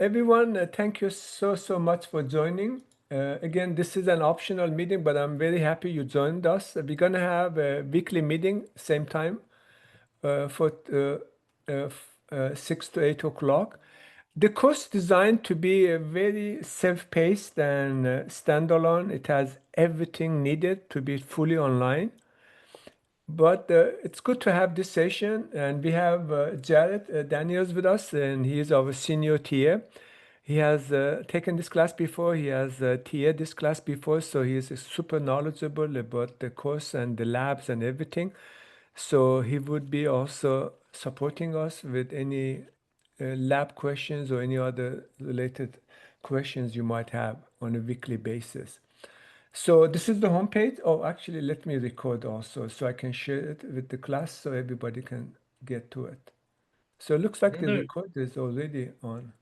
everyone, thank you so much for joining. Again, this is an optional meeting, but I'm very happy you joined us. We're gonna have a weekly meeting, same time, for 6 to 8 o'clock. The course designed to be very self-paced and standalone. It has everything needed to be fully online. But it's good to have this session, and we have Jared Daniels with us, and he is our senior TA. He has taken this class before. He has TA this class before, so he is super knowledgeable about the course and the labs and everything. So he would be also supporting us with any lab questions or any other related questions you might have on a weekly basis. So this is the homepage. Oh, actually, let me record also so I can share it with the class so everybody can get to it. So it looks like the record is already on.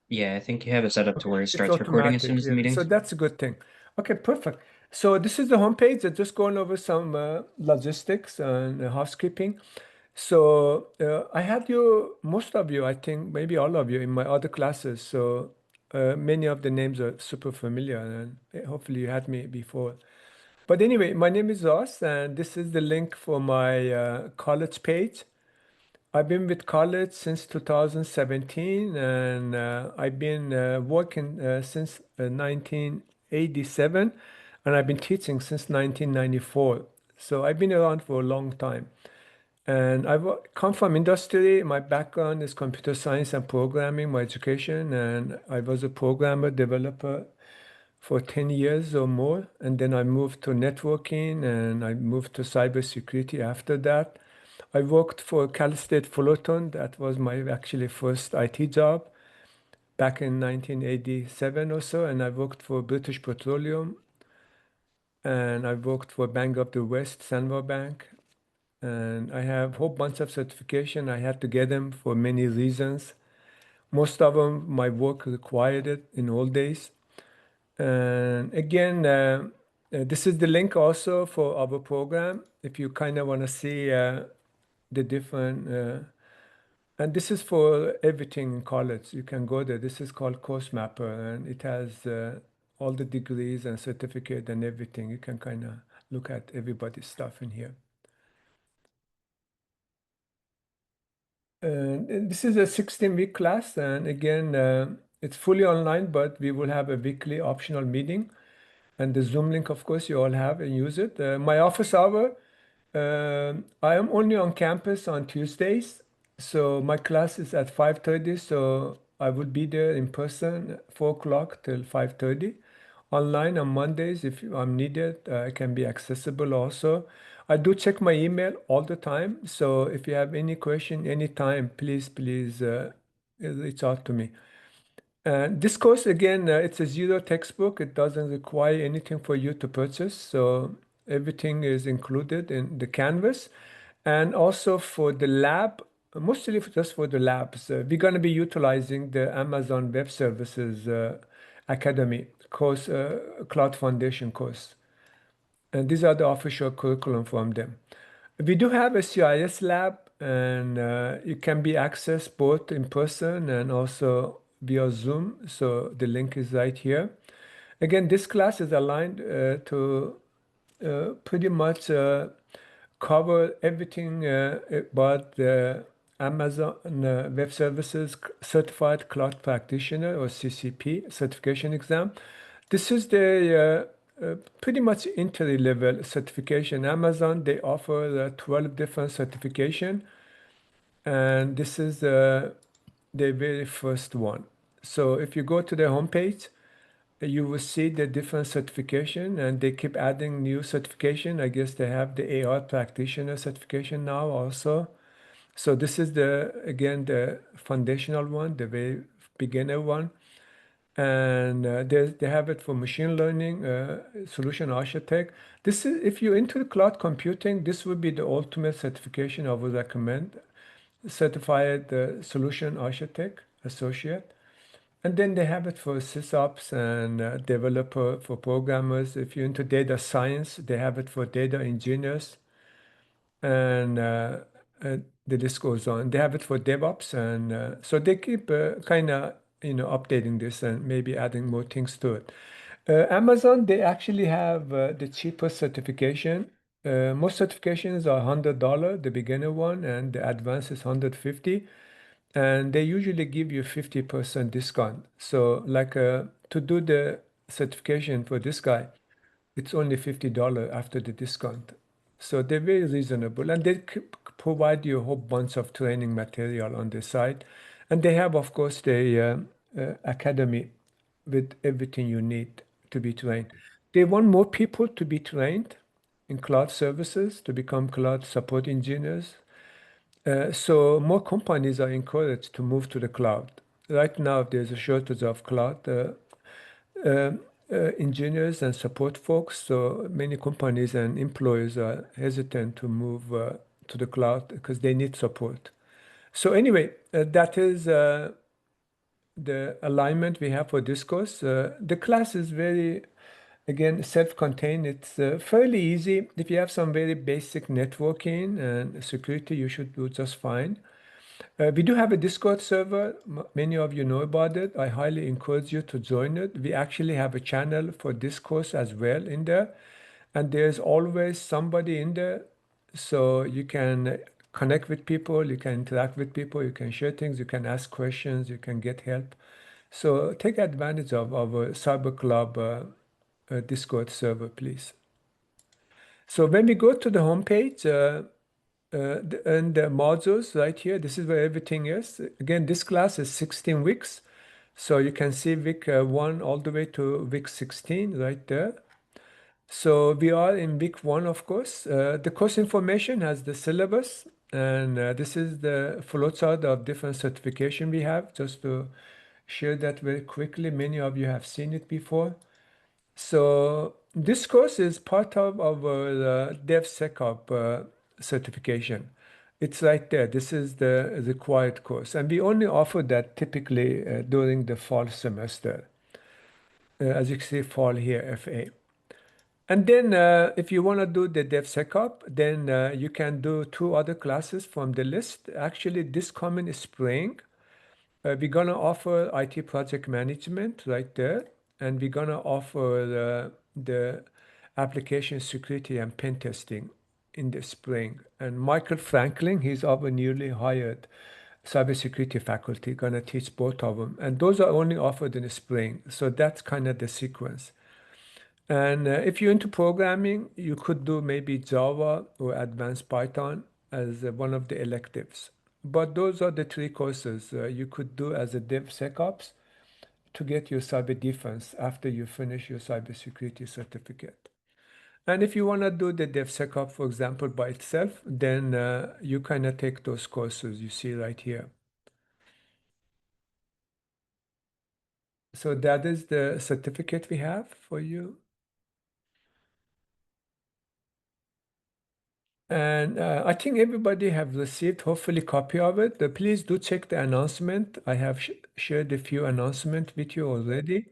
Yeah, I think you have it set up to Okay, where it it's starts recording as soon automatic. as the Yeah, so meeting's. that's a good thing. Okay, perfect. So this is the homepage. I'm just going over some logistics and housekeeping. So I had you, most of you, I think, maybe all of you in my other classes. So many of the names are super familiar, and hopefully you had me before. But anyway, my name is Ross, and this is the link for my college page. I've been with college since 2017, and I've been working since 1987, and I've been teaching since 1994. So I've been around for a long time. And come from industry. My background is computer science and programming, my education, and I was a programmer, developer for 10 years or more. And then I moved to networking and I moved to cybersecurity after that. I worked for Cal State Fullerton. That was my actually first IT job back in 1987 or so. And I worked for British Petroleum and I worked for Bank of the West, Sanwa Bank. And I have a whole bunch of certification. I had to get them for many reasons. Most of them, my work required it in old days. And again, this is the link also for our program. If you kind of want to see the different, and this is for everything in college. You can go there. This is called Course Mapper, and it has all the degrees and certificate and everything. You can kind of look at everybody's stuff in here. And this is a 16-week class, and again, it's fully online, but we will have a weekly optional meeting. And the Zoom link, of course, you all have and use it. My office hour, I am only on campus on Tuesdays. So my class is at 5:30. So I will be there in person 4 o'clock till 5:30. Online on Mondays, if I'm needed, I can be accessible also. I do check my email all the time. So if you have any question anytime, please reach out to me. This course, again, it's a zero textbook. It doesn't require anything for you to purchase. So everything is included in the Canvas. And also for the lab, mostly just for the labs, we're going to be utilizing the Amazon Web Services Academy course, Cloud Foundation course. And these are the official curriculum from them. We do have a CIS lab, and it can be accessed both in person and also via Zoom. So the link is right here. Again, this class is aligned to pretty much cover everything about the Amazon Web Services Certified Cloud Practitioner or CCP certification exam. This is the pretty much entry level certification. Amazon, they offer 12 different certification, and this is the very first one. So if you go to their homepage, you will see the different certification and they keep adding new certification. I guess they have the AR practitioner certification now also. So this is again, the foundational one, the very beginner one. And they have it for machine learning, solution architect. This is, if you're into cloud computing, this would be the ultimate certification I would recommend. Certified solution architect, associate. And then they have it for sysops and developer for programmers. If you're into data science, they have it for data engineers. And the list goes on. They have it for DevOps. And so they keep kind of updating this and maybe adding more things to it. Amazon, they actually have the cheapest certification. Most certifications are $100, the beginner one, and the advanced is 150. And they usually give you 50% discount. So like to do the certification for this guy, it's only $50 after the discount. So they're very reasonable, and they provide you a whole bunch of training material on the site. And they have, of course, the academy with everything you need to be trained. They want more people to be trained in cloud services to become cloud support engineers. So more companies are encouraged to move to the cloud. Right now, there's a shortage of cloud uh, engineers and support folks. So many companies and employers are hesitant to move to the cloud because they need support. So anyway, that is the alignment we have for this course. The class is very, again, self-contained. It's fairly easy. If you have some very basic networking and security, you should do just fine. We do have a Discord server. Many of you know about it. I highly encourage you to join it. We actually have a channel for this course as well in there. And there's always somebody in there. So you can connect with people, you can interact with people, you can share things, you can ask questions, you can get help. So take advantage of our Cyber Club Discord server, please. So when we go to the homepage, and the modules right here, this is where everything is. Again, this class is 16 weeks. So you can see week 1 all the way to week 16 right there. So we are in week 1, of course. The course information has the syllabus, and this is the flowchart of different certification we have, just to share that very quickly. Many of you have seen it before. So this course is part of our DevSecOps certification. It's right there. This is the required course. And we only offer that typically during the fall semester. As you can see, fall here, FA. And then if you want to do the DevSecOps, then you can do 2 other classes from the list. Actually, this coming spring, we're going to offer IT project management right there. And we're going to offer the application security and pen testing in the spring. And Michael Franklin, he's our newly hired cybersecurity faculty, going to teach both of them. And those are only offered in the spring. So that's kind of the sequence. And if you're into programming, you could do maybe Java or advanced Python as one of the electives. But those are the 3 courses you could do as a DevSecOps to get your cyber defense after you finish your cybersecurity certificate. And if you want to do the DevSecOps, for example, by itself, then you kind of take those courses you see right here. So that is the certificate we have for you. And I think everybody have received hopefully copy of it. Please do check the announcement. I have shared a few announcements with you already.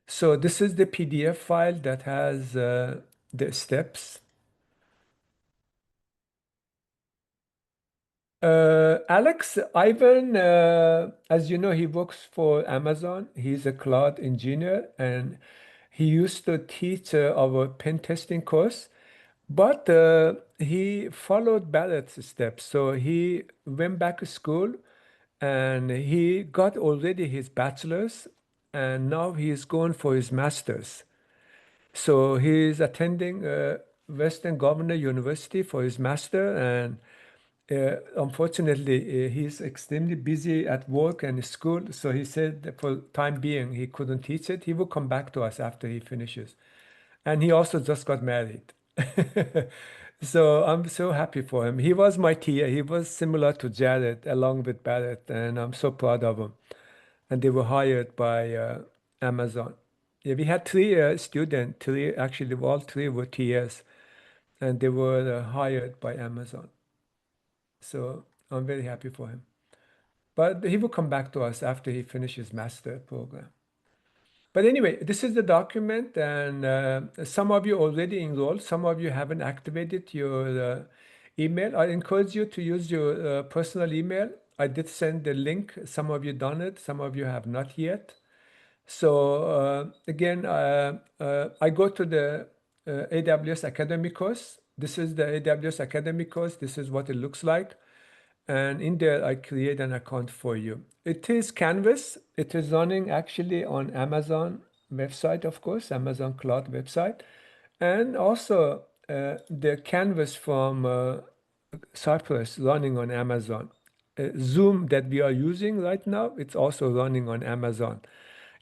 So this is the PDF file that has the steps. Alex, Ivan, as you know, he works for Amazon. He's a cloud engineer, and he used to teach our pen testing course. But he followed Barrett's steps. So he went back to school and he got already his bachelor's, and now he is going for his master's. So he's attending Western Governor University for his master, and unfortunately, he's extremely busy at work and school. So he said that for time being, he couldn't teach it. He will come back to us after he finishes. And he also just got married. So I'm so happy for him. He was my TA. He was similar to Jared along with Barrett, and I'm so proud of him. And they were hired by Amazon. Yeah, we had 3 students, 3 actually, all 3 were TS, and they were hired by Amazon. So I'm very happy for him. But he will come back to us after he finishes master program. But anyway, this is the document, and some of you already enrolled, some of you haven't activated your email. I encourage you to use your personal email. I did send the link. Some of you done it, some of you have not yet. So again, I go to the AWS Academy course. This is the AWS Academy course. This is what it looks like. And in there, I create an account for you. It is Canvas. It is running actually on Amazon website, of course, Amazon Cloud website. And also the Canvas from Cypress running on Amazon. Zoom that we are using right now, it's also running on Amazon.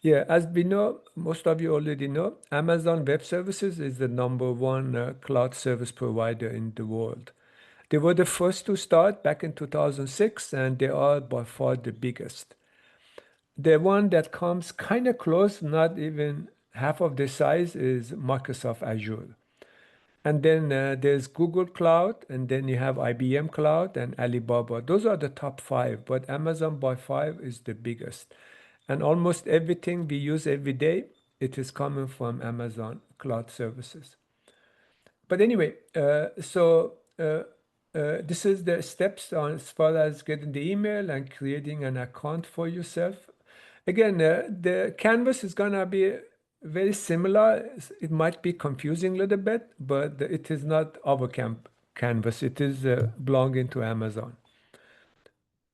Yeah, as we know, most of you already know, Amazon Web Services is the number one cloud service provider in the world. They were the first to start back in 2006, and they are by far the biggest. The one that comes kind of close, not even half of the size, is Microsoft Azure. And then there's Google Cloud, and then you have IBM Cloud and Alibaba. Those are the top five, but Amazon by five is the biggest. And almost everything we use every day, it is coming from Amazon Cloud Services. But anyway, this is the steps on as far as getting the email and creating an account for yourself. Again, the canvas is gonna be very similar. It might be confusing a little bit, but it is not our canvas. It is belonging to Amazon.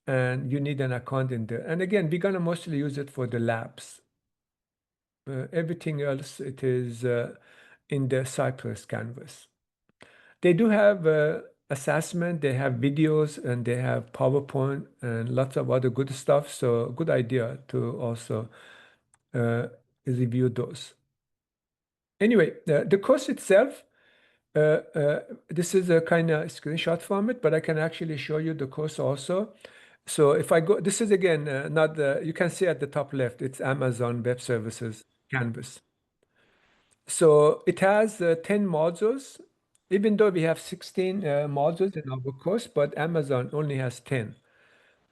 And you need an account in there. And again, we're gonna mostly use it for the labs. Everything else, it is in the Cypress canvas. They do have assessment, they have videos, and they have PowerPoint and lots of other good stuff. So good idea to also uh, review those. Anyway, the course itself, this is a kind of screenshot from it, but I can actually show you the course also. So if I go, this is again, not the, you can see at the top left, it's Amazon Web Services Canvas. So it has 10 modules, even though we have 16 modules in our course, but Amazon only has 10.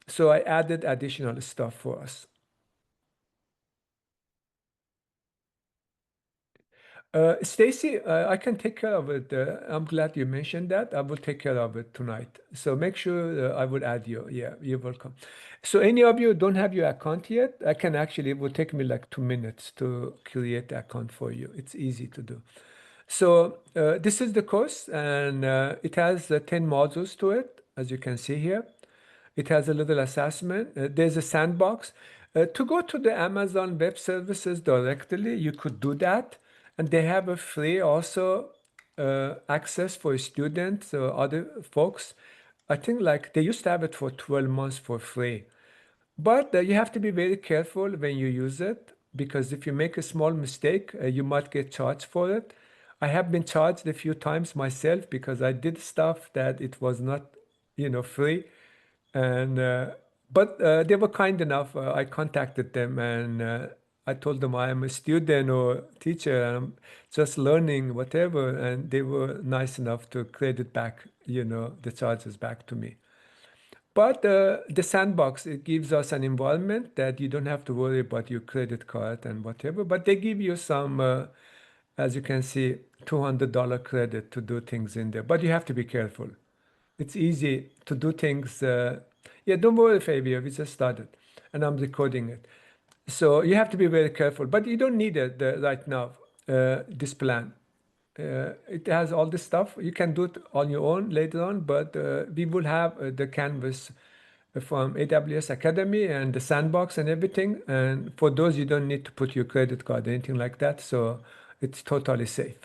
So I added additional stuff for us. Stacy, I can take care of it. I'm glad you mentioned that. I will take care of it tonight. So make sure I will add you. Yeah, you're welcome. So any of you don't have your account yet, I can actually, it will take me like 2 minutes to create the account for you. It's easy to do. So this is the course, and it has 10 modules to it, as you can see here. It has a little assessment. There's a sandbox. To go to the Amazon Web Services directly, you could do that. And they have a free also access for students or other folks. I think like they used to have it for 12 months for free. But you have to be very careful when you use it because if you make a small mistake, you might get charged for it. I have been charged a few times myself because I did stuff that it was not, free. And but they were kind enough. I contacted them and I told them I am a student or teacher and I'm just learning whatever. And they were nice enough to credit back, the charges back to me. But the sandbox, it gives us an environment that you don't have to worry about your credit card and whatever. But they give you some, as you can see, $200 credit to do things in there. But you have to be careful. It's easy to do things. Yeah, don't worry, Fabio. We just started, and I'm recording it. So you have to be very careful. But you don't need it right now. This plan. It has all this stuff. You can do it on your own later on, but we will have the canvas from AWS Academy and the sandbox and everything. And for those, you don't need to put your credit card or anything like that. So it's totally safe.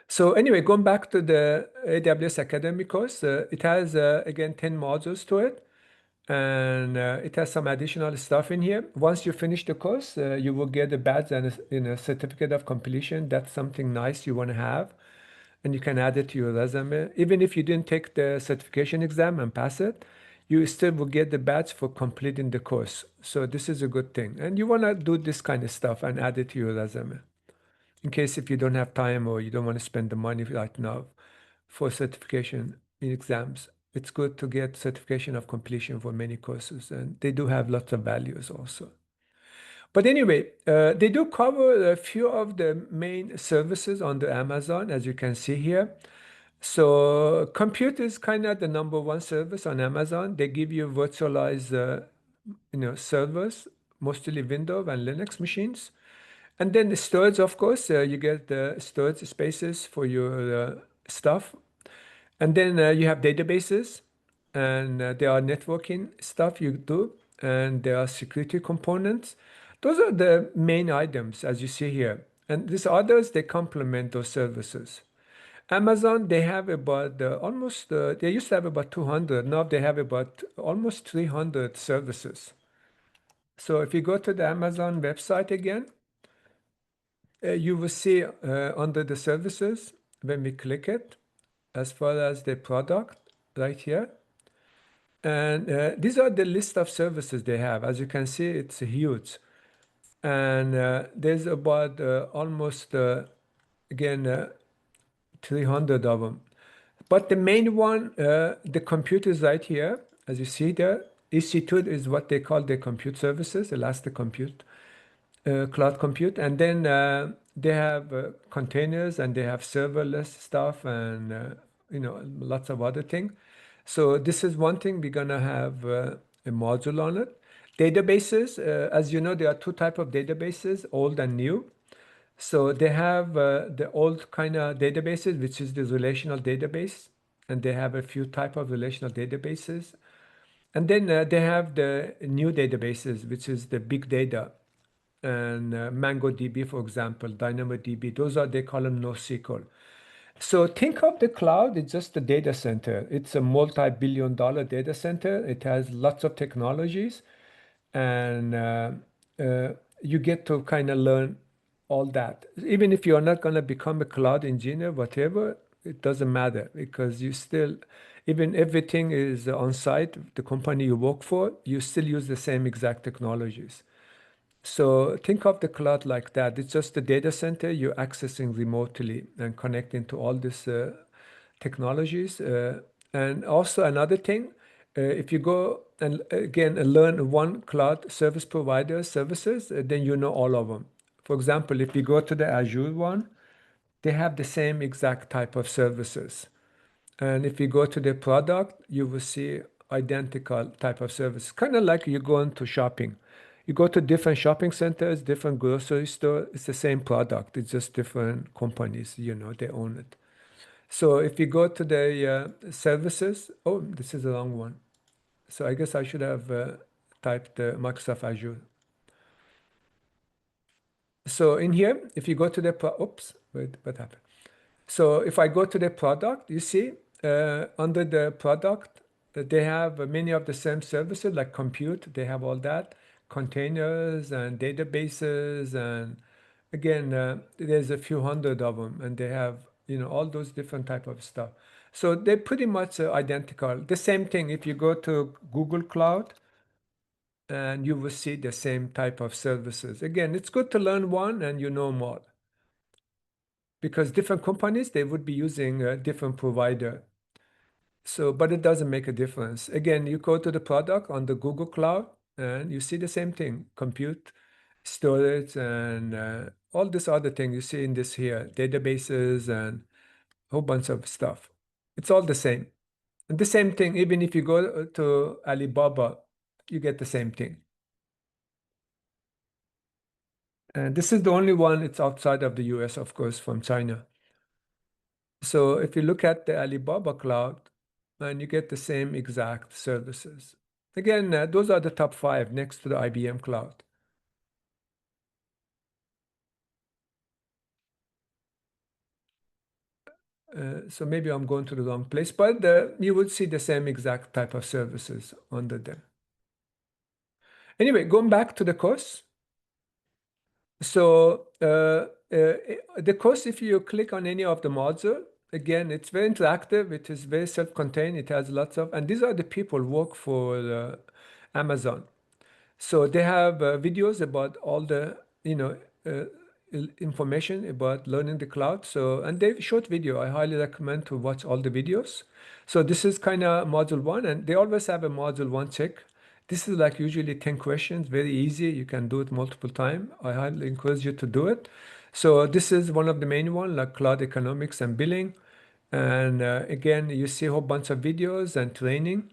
So anyway, going back to the AWS Academy course, it has again 10 modules to it, and it has some additional stuff in here. Once you finish the course, you will get a badge and a certificate of completion. That's something nice you want to have, and you can add it to your resume. Even if you didn't take the certification exam and pass it, you still will get the badge for completing the course. So this is a good thing, and you want to do this kind of stuff and add it to your resume in case if you don't have time or you don't want to spend the money right now for certification in exams. It's good to get certification of completion for many courses, and they do have lots of values also. But anyway, they do cover a few of the main services on the Amazon, as you can see here. So compute is kind of the number one service on Amazon. They give you virtualized, servers, mostly Windows and Linux machines. And then the storage, of course, you get the storage spaces for your stuff. And then you have databases, and there are networking stuff you do, and there are security components. Those are the main items, as you see here. And these others, they complement those services. Amazon, they have about they used to have about 200. Now they have about almost 300 services. So if you go to the Amazon website again, you will see under the services, when we click it, as far as the product right here. And these are the list of services they have. As you can see, it's huge. And there's about almost, again, 300 of them. But the main one, the compute is right here, as you see there. EC2 is what they call the compute services, elastic compute, cloud compute. And then they have containers, and they have serverless stuff, and lots of other things. So this is one thing we're gonna have a module on it. Databases, as you know, there are two type of databases, old and new. So they have the old kind of databases, which is the relational database, and they have a few type of relational databases. And then they have the new databases, which is the big data, and MongoDB, for example, DynamoDB. Those are, they call them NoSQL. So think of the cloud, it's just a data center. It's a multi-billion-dollar data center. It has lots of technologies, and uh, you get to kind of learn all that. Even if you're not going to become a cloud engineer, whatever, it doesn't matter, because you still, even everything is on site, the company you work for, you still use the same exact technologies. So think of the cloud like that. It's just a data center you're accessing remotely and connecting to all these technologies. And also another thing, if you go and again learn one cloud service provider services, then you know all of them. For example, if you go to the Azure one, they have the same exact type of services. And if you go to the product, you will see identical type of service. Kind of like you go into shopping. You go to different shopping centers, different grocery store. It's the same product. It's just different companies, they own it. So if you go to the services, oh, this is the wrong one. So I guess I should have typed Microsoft Azure. So in here, if you go to the, oops, wait, what happened? So if I go to the product, you see under the product, they have many of the same services like compute. They have all that, containers and databases, and again, there's a few hundred of them, and they have all those different type of stuff. So they're pretty much identical. The same thing if you go to Google Cloud, and you will see the same type of services. Again, it's good to learn one and you know more, because different companies, they would be using a different provider. So, but it doesn't make a difference. Again, you go to the product on the Google Cloud and you see the same thing, compute, storage, and all this other thing you see in this here, databases and a whole bunch of stuff. It's all the same. And the same thing, even if you go to Alibaba, you get the same thing. And this is the only one, it's outside of the US, of course, from China. So if you look at the Alibaba cloud, and you get the same exact services. Again, those are the top five next to the IBM cloud. So maybe I'm going to the wrong place, but you would see the same exact type of services under them. Anyway, going back to the course. So the course, if you click on any of the module, again, it's very interactive. It is very self-contained. It has lots of, and these are the people who work for Amazon. So they have videos about all the, uh, information about learning the cloud. So, and they short video. I highly recommend to watch all the videos. So this is kind of module one, and they always have a module one check. This is like usually 10 questions, very easy. You can do it multiple times. I highly encourage you to do it. So this is one of the main one, like cloud economics and billing. And again, you see a whole bunch of videos and training.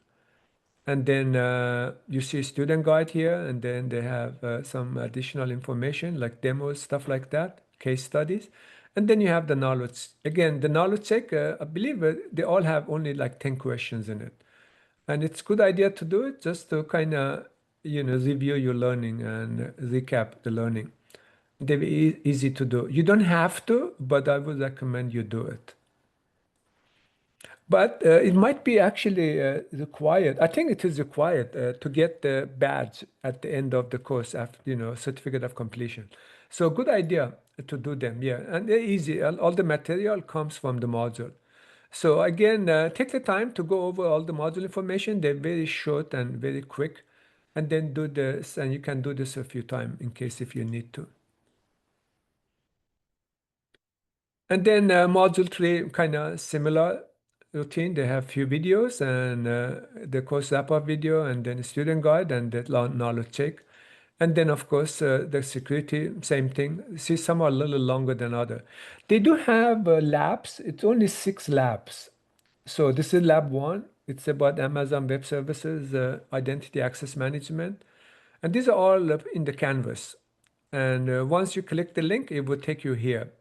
And then you see student guide here, and then they have some additional information like demos, stuff like that, case studies. And then you have the knowledge. Again, the knowledge check, I believe they all have only like 10 questions in it. And it's a good idea to do it just to kind of, review your learning and recap the learning. They're easy to do. You don't have to, but I would recommend you do it. But it might be actually required. I think it is required to get the badge at the end of the course after, certificate of completion. So good idea to do them, yeah. And they're easy. All the material comes from the module. So again, take the time to go over all the module information. They're very short and very quick. And then do this, and you can do this a few times in case if you need to. And then module 3, kind of similar routine. They have few videos and the course wrap-up video and then a student guide and the knowledge check. And then, of course, the security, same thing. See, some are a little longer than other. They do have labs. It's only 6 labs. So this is lab 1. It's about Amazon Web Services, identity access management. And these are all in the canvas. And once you click the link, it will take you here.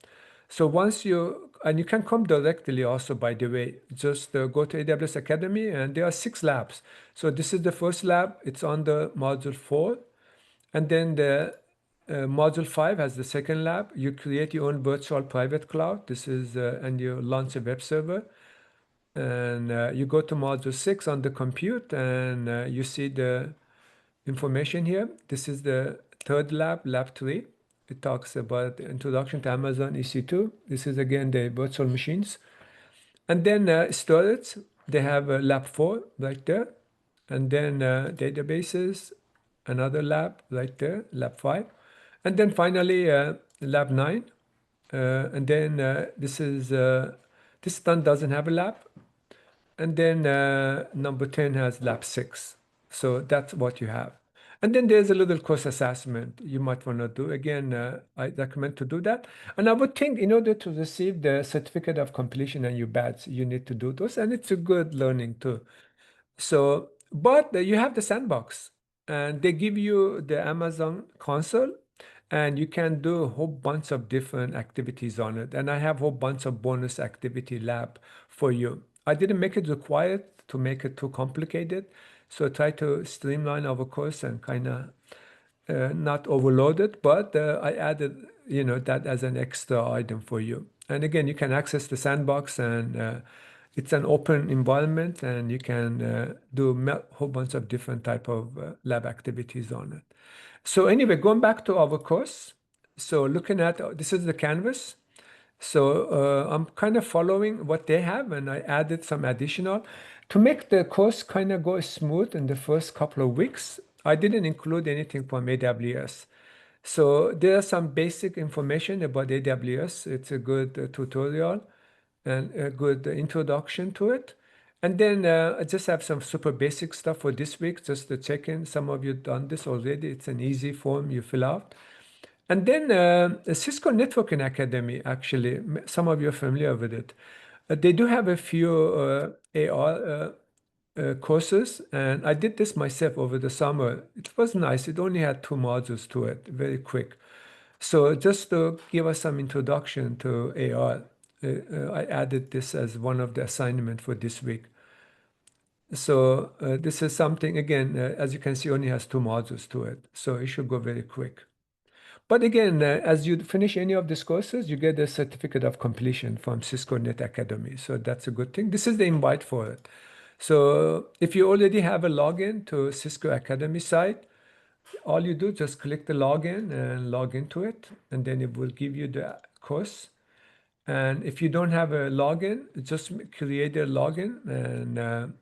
So and you can come directly also, by the way, just go to AWS Academy and there are 6 labs. So this is the first lab, it's on the module 4. And then the module 5 has the second lab. You create your own virtual private cloud. And you launch a web server. And you go to module 6 on the compute and you see the information here. This is the third lab, lab 3. It talks about the introduction to Amazon EC2. This is again the virtual machines. And then storage, they have lab 4 right there. And then databases, another lab right there, lab 5. And then finally lab 9. And then this one doesn't have a lab. And then number 10 has lab 6. So that's what you have. And then there's a little course assessment you might want to do. Again, I recommend to do that. And I would think in order to receive the certificate of completion and your badge, you need to do those. And it's a good learning too. So, but you have the sandbox and they give you the Amazon console and you can do a whole bunch of different activities on it. And I have a whole bunch of bonus activity lab for you. I didn't make it required to make it too complicated. So try to streamline our course and kind of not overloaded, but I added, that as an extra item for you. And again, you can access the sandbox and it's an open environment and you can do a whole bunch of different type of lab activities on it. So anyway, going back to our course. So looking at, this is the canvas. So I'm kind of following what they have and I added some additional. To make the course kind of go smooth in the first couple of weeks, I didn't include anything from AWS. So there are some basic information about AWS. It's a good tutorial and a good introduction to it. And then I just have some super basic stuff for this week, just to check in. Some of you done this already. It's an easy form you fill out. And then Cisco Networking Academy, actually, some of you are familiar with it. They do have a few AR courses, and I did this myself over the summer. It was nice. It only had 2 modules to it, very quick. So just to give us some introduction to AR, I added this as one of the assignment for this week. So this is something, again, as you can see, only has 2 modules to it. So it should go very quick. But again, as you finish any of these courses, you get a certificate of completion from Cisco Net Academy. So that's a good thing. This is the invite for it. So if you already have a login to Cisco Academy site, all you do just click the login and log into it, and then it will give you the course. And if you don't have a login, just create a login and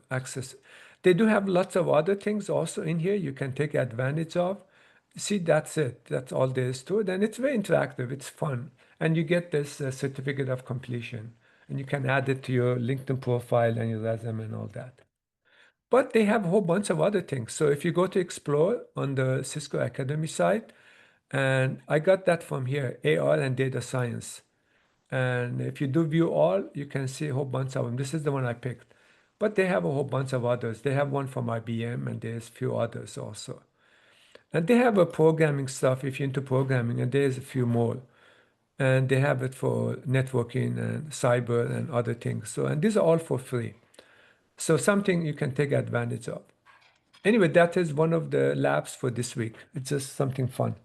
access. They do have lots of other things also in here you can take advantage of. See, that's it. That's all there is to it. And it's very interactive. It's fun. And you get this certificate of completion. And you can add it to your LinkedIn profile and your resume and all that. But they have a whole bunch of other things. So if you go to Explore on the Cisco Academy site, and I got that from here, AR and data science. And if you do view all, you can see a whole bunch of them. This is the one I picked. But they have a whole bunch of others. They have one from IBM and there's a few others also. And they have a programming stuff if you're into programming, and there's a few more. And they have it for networking and cyber and other things. So, and these are all for free. So something you can take advantage of. Anyway, that is one of the labs for this week. It's just something fun.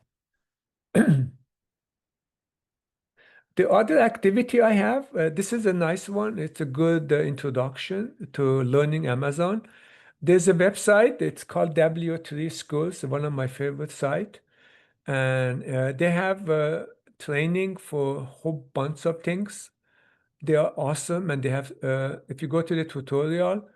The other activity I have, this is a nice one. It's a good introduction to learning Amazon. There's a website. It's called W3 Schools, one of my favorite sites. And they have training for a whole bunch of things. They are awesome. And they have, if you go to the tutorial,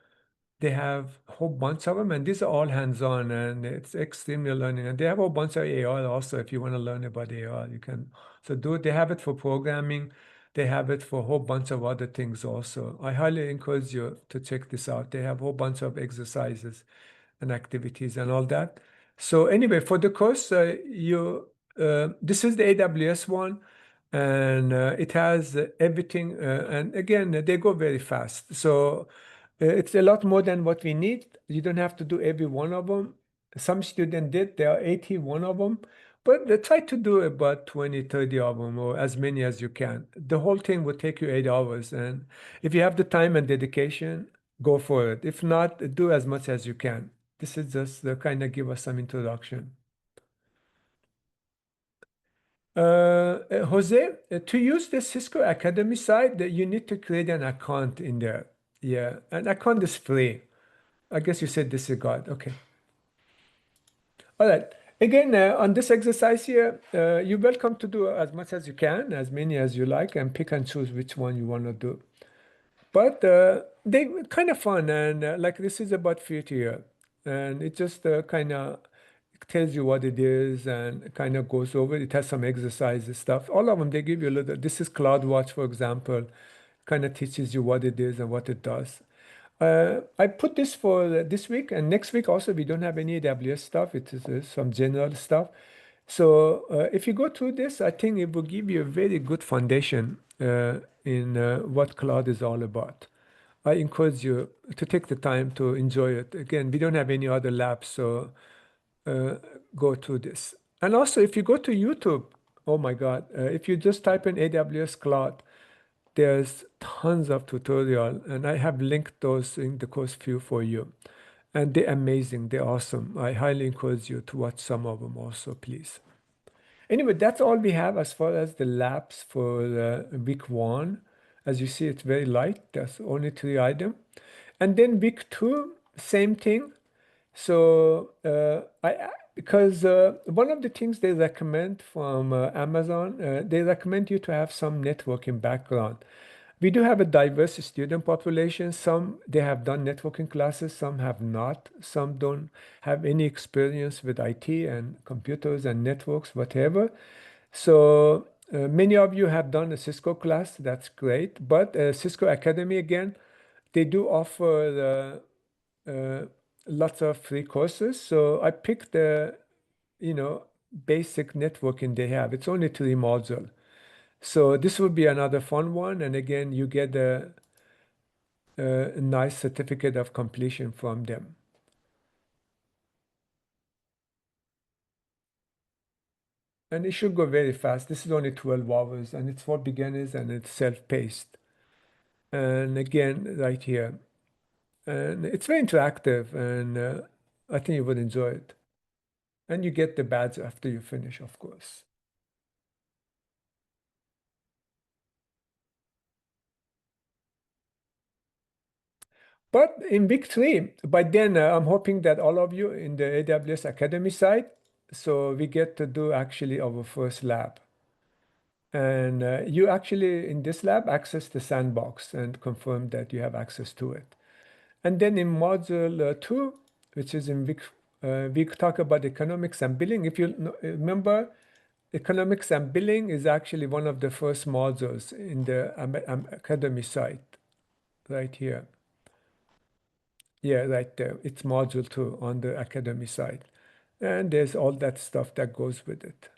they have a whole bunch of them, and these are all hands-on, and it's extremely learning. And they have a whole bunch of AI also. If you want to learn about AI, you can. So do they have it for programming? They have it for a whole bunch of other things also. I highly encourage you to check this out. They have a whole bunch of exercises and activities and all that. So anyway, for the course, this is the AWS one, and it has everything. And again, they go very fast. So it's a lot more than what we need. You don't have to do every one of them. Some students did. There are 81 of them. But try to do about 20, 30 of them, or as many as you can. The whole thing will take you 8 hours. And if you have the time and dedication, go for it. If not, do as much as you can. This is just to kind of give us some introduction. Jose, to use the Cisco Academy site, you need to create an account in there. Yeah, an account is free. I guess you said disregard. Okay. All right. Again, on this exercise here, you're welcome to do as much as you can, as many as you like, and pick and choose which one you want to do. But they kind of fun, and like this is about future here, and it just kind of tells you what it is and kind of goes over it. It has some exercises stuff. All of them, they give you a little. This is CloudWatch, for example, kind of teaches you what it is and what it does. I put this for this week and next week also. We don't have any AWS stuff. It is some general stuff. So if you go through this, I think it will give you a very good foundation in what cloud is all about. I encourage you to take the time to enjoy it. Again, we don't have any other labs, so uh, go through this. And also, if you go to YouTube, oh my God, if you just type in AWS Cloud, there's tons of tutorial, and I have linked those in the course view for you. And they're amazing, they're awesome. I highly encourage you to watch some of them also, please. Anyway, that's all we have as far as the labs for week one. As you see, it's very light. There's only 3 items. And then week two, same thing. So because one of the things they recommend from Amazon, they recommend you to have some networking background. We do have a diverse student population. Some they have done networking classes, some have not. Some don't have any experience with IT and computers and networks, whatever. So many of you have done a Cisco class. That's great. But Cisco Academy again, they do offer lots of free courses. So I picked the, basic networking they have. It's only 3 modules. So this would be another fun one. And again, you get a nice certificate of completion from them. And it should go very fast. This is only 12 hours and it's for beginners and it's self-paced. And again, right here. And it's very interactive and I think you would enjoy it. And you get the badge after you finish, of course. But in week three, by then, I'm hoping that all of you in the AWS Academy side, so we get to do actually our first lab. And you actually, in this lab, access the sandbox and confirm that you have access to it. And then in module two, which is in week, we talk about economics and billing. If you remember, economics and billing is actually one of the first modules in the Academy site, right here. Yeah, right there. It's module two on the Academy side. And there's all that stuff that goes with it.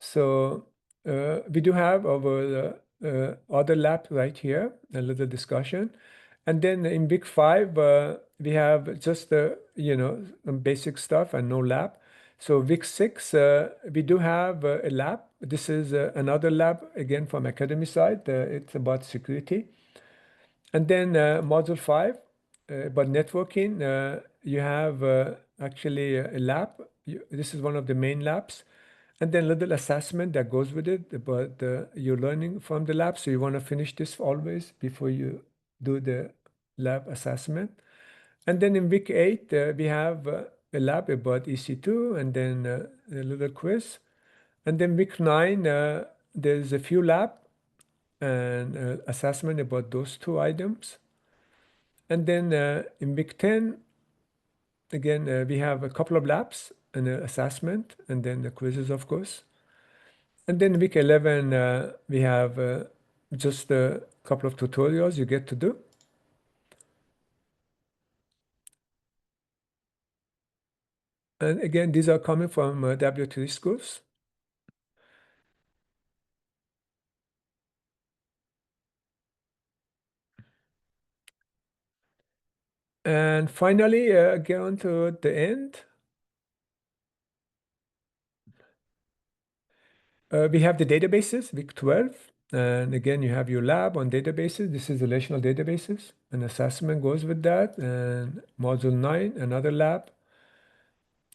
So We do have our other lab right here, a little discussion. And then in week 5, we have just some basic stuff and no lab. So week 6, we do have a lab. This is another lab, again, from academy side. It's about security. And then module 5, about networking, you have actually a lab. This is one of the main labs. And then a little assessment that goes with it about your learning from the lab. So you want to finish this always before you do the lab assessment. And then in week 8, we have a lab about EC2 and then a little quiz. And then week 9, there's a few lab and assessment about those two items. And then in week 10, again, we have a couple of labs and an assessment and then the quizzes, of course. And then week 11, we have just a couple of tutorials you get to do. And again, these are coming from W3 schools. And finally, get on to the end. We have the databases, week 12. And again, you have your lab on databases. This is relational databases. An assessment goes with that. And module 9, another lab.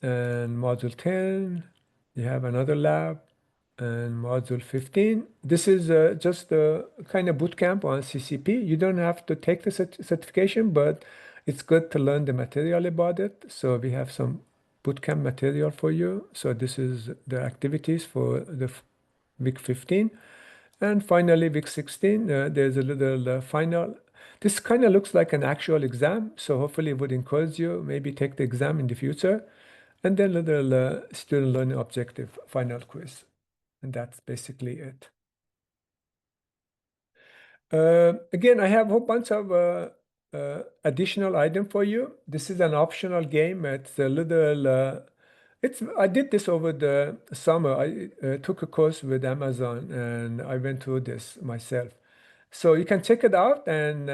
And module 10, you have another lab. And module 15, this is just a kind of boot camp on CCP. You don't have to take the certification, but it's good to learn the material about it. So we have some bootcamp material for you. So this is the activities for the week 15. And finally, week 16, there's a little final. This kind of looks like an actual exam. So hopefully it would encourage you, maybe take the exam in the future. And then little student learning objective final quiz. And that's basically it. Again, I have a whole bunch of additional item for you. This is an optional game. It's a little, I did this over the summer. I took a course with Amazon and I went through this myself. So you can check it out. And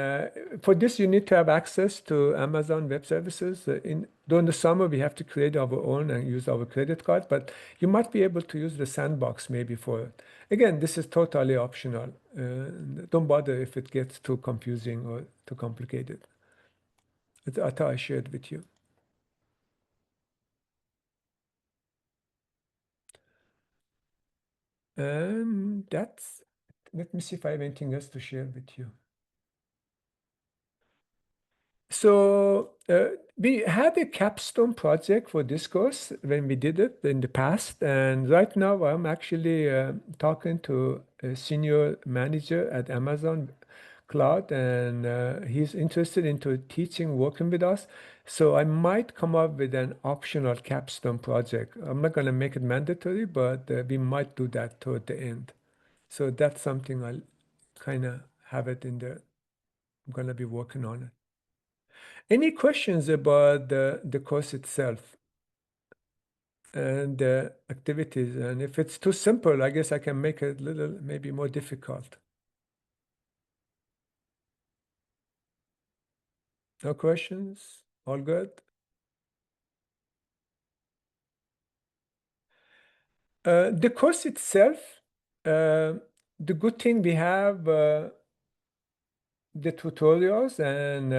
for this, you need to have access to Amazon Web Services. During the summer, we have to create our own and use our credit card, but you might be able to use the sandbox maybe for it. Again, this is totally optional. Don't bother if it gets too confusing or too complicated. I thought I shared with you. And let me see if I have anything else to share with you. So we had a capstone project for this course when we did it in the past, and right now I'm actually talking to a senior manager at Amazon Cloud, and he's interested into teaching, working with us. So I might come up with an optional capstone project. I'm not going to make it mandatory, but we might do that toward the end. So that's something I'll kind of have it in there. I'm going to be working on it. Any questions about the course itself and the activities? And if it's too simple, I guess I can make it a little maybe more difficult. No questions? All good? The course itself, the good thing we have the tutorials and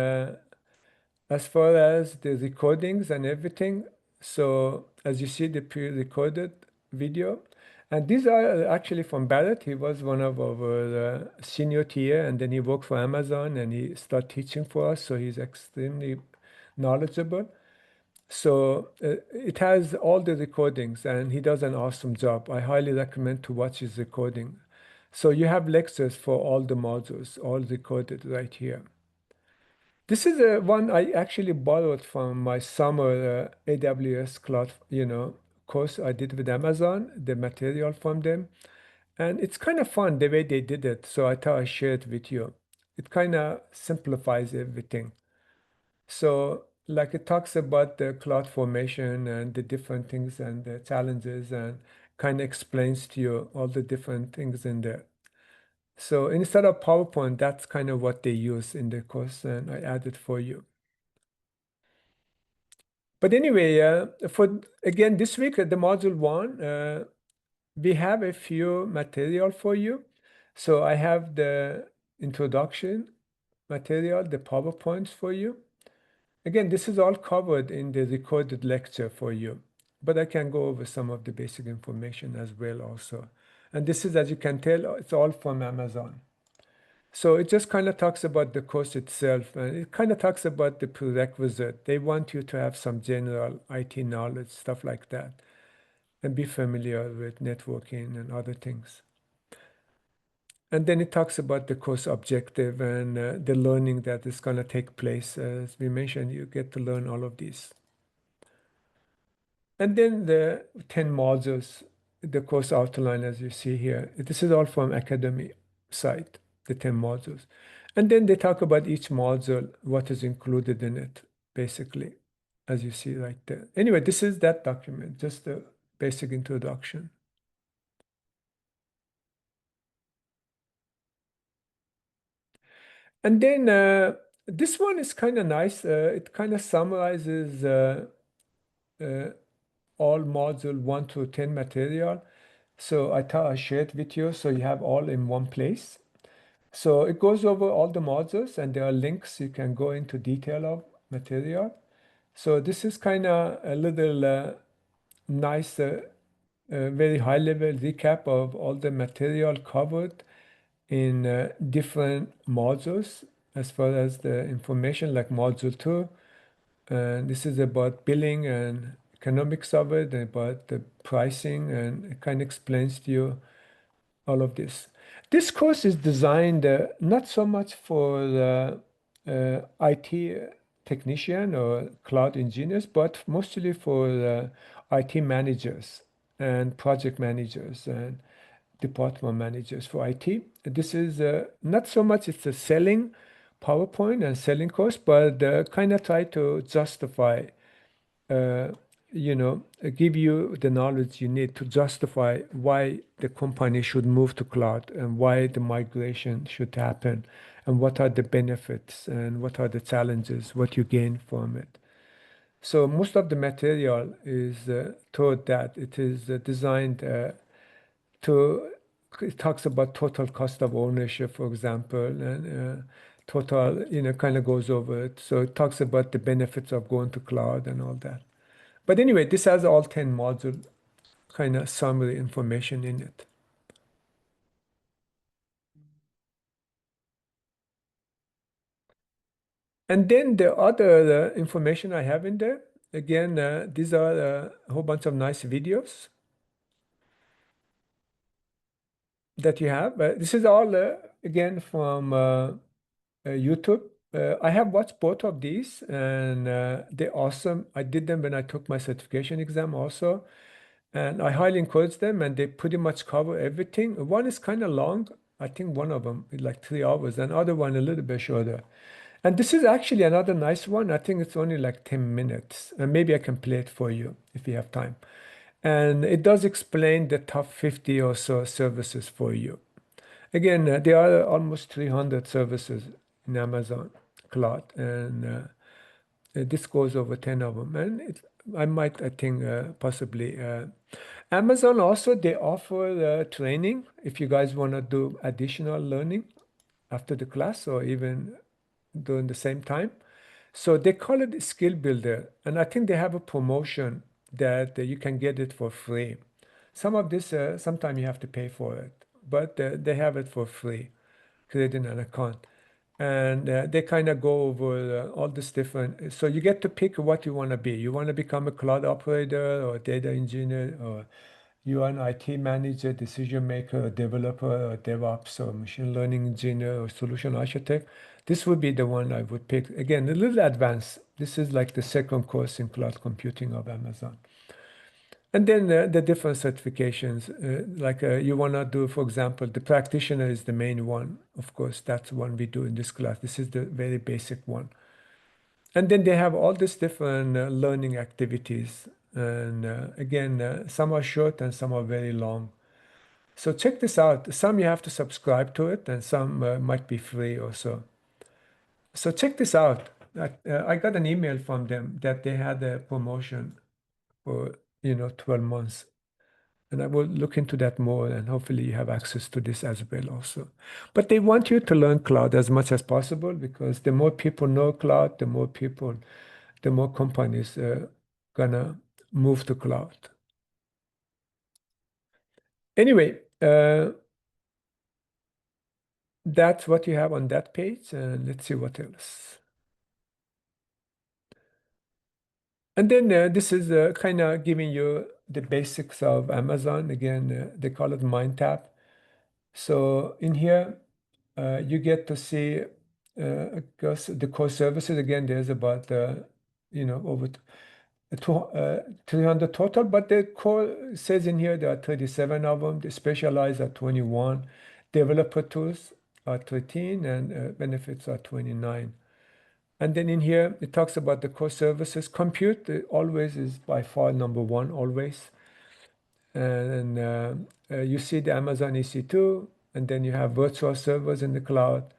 as far as the recordings and everything. So as you see the pre-recorded video, and these are actually from Barrett. He was one of our senior tier, and then he worked for Amazon and he started teaching for us. So he's extremely knowledgeable. So it has all the recordings and he does an awesome job. I highly recommend to watch his recording. So you have lectures for all the modules, all recorded right here. This is one I actually borrowed from my summer AWS cloud, course I did with Amazon, the material from them. And it's kind of fun the way they did it. So I thought I shared it with you. It kind of simplifies everything. So like it talks about the cloud formation and the different things and the challenges and kind of explains to you all the different things in there. So instead of PowerPoint, that's kind of what they use in the course, and I added for you. But anyway, for again this week at the module 1, we have a few material for you. So I have the introduction material, the PowerPoints for you. Again, this is all covered in the recorded lecture for you, but I can go over some of the basic information as well also. And this is, as you can tell, it's all from Amazon. So it just kind of talks about the course itself, and it kind of talks about the prerequisite. They want you to have some general IT knowledge, stuff like that, and be familiar with networking and other things. And then it talks about the course objective and the learning that is going to take place. As we mentioned, you get to learn all of these. And then the 10 modules, the course outline, as you see here. This is all from Academy site, the 10 modules. And then they talk about each module, what is included in it, basically, as you see right there. Anyway, this is that document, just a basic introduction. And then this one is kind of nice. It kind of summarizes uh, all module 1 to 10 material. So I thought I shared with you so you have all in one place. So it goes over all the modules and there are links you can go into detail of material. So this is kind of a little nice, very high level recap of all the material covered in different modules as far as the information like module 2. And this is about billing and economics of it, about the pricing, and it kind of explains to you all of this. This course is designed not so much for the IT technician or cloud engineers, but mostly for IT managers and project managers and department managers for IT. This is not so much it's a selling PowerPoint and selling course, but kind of try to justify uh, give you the knowledge you need to justify why the company should move to cloud and why the migration should happen and what are the benefits and what are the challenges, what you gain from it. So most of the material is toward that. It is designed to, it talks about total cost of ownership, for example, and total, kind of goes over it. So it talks about the benefits of going to cloud and all that. But anyway, this has all 10 module kind of summary information in it. And then the other information I have in there, again, these are a whole bunch of nice videos that you have. This is all, again, from YouTube. I have watched both of these and they're awesome. I did them when I took my certification exam also. And I highly encourage them, and they pretty much cover everything. One is kind of long. I think one of them is like 3 hours, and other one a little bit shorter. And this is actually another nice one. I think it's only like 10 minutes, and maybe I can play it for you if you have time. And it does explain the top 50 or so services for you. Again, there are almost 300 services in Amazon Cloud, and this goes over 10 of them. And I think, possibly. Amazon also, they offer training if you guys want to do additional learning after the class or even during the same time. So they call it Skill Builder. And I think they have a promotion that you can get it for free. Some of this, sometimes you have to pay for it, but they have it for free, creating an account. And they kind of go over all this different. So you get to pick what you want to be. You want to become a cloud operator or data engineer, or you are an IT manager, decision maker, or developer, or DevOps, or machine learning engineer, or solution architect. This would be the one I would pick. Again, a little advanced. This is like the second course in cloud computing of Amazon. And then the different certifications, like you want to do, for example, the practitioner is the main one. Of course, that's one we do in this class. This is the very basic one. And then they have all these different learning activities And again, some are short and some are very long. So check this out. Some you have to subscribe to it, and some might be free also. So check this out. I got an email from them that they had a promotion for 12 months. And I will look into that more, and hopefully you have access to this as well also. But they want you to learn cloud as much as possible, because the more people know cloud, the more companies gonna move to cloud. Anyway, that's what you have on that page, and let's see what else. And then this is kind of giving you the basics of Amazon. Again, they call it Mind Tap. So in here, you get to see the core services. Again, there's about over 300 total, but the core says in here there are 37 of them. The specialized are 21, developer tools are 13, and benefits are 29. And then in here, it talks about the core services. Compute always is by far number one, always. And you see the Amazon EC2, and then you have virtual servers in the cloud.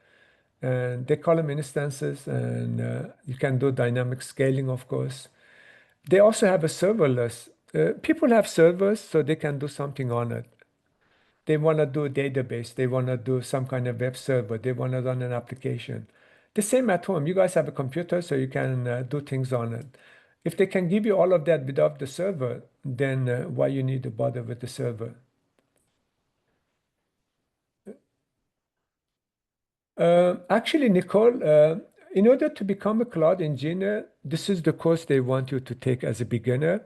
And they call them instances, and you can do dynamic scaling, of course. They also have a serverless. People have servers so they can do something on it. They want to do a database. They want to do some kind of web server. They want to run an application. The same at home. You guys have a computer so you can do things on it. If they can give you all of that without the server, then why you need to bother with the server? Actually, Nicole, in order to become a cloud engineer, this is the course they want you to take as a beginner,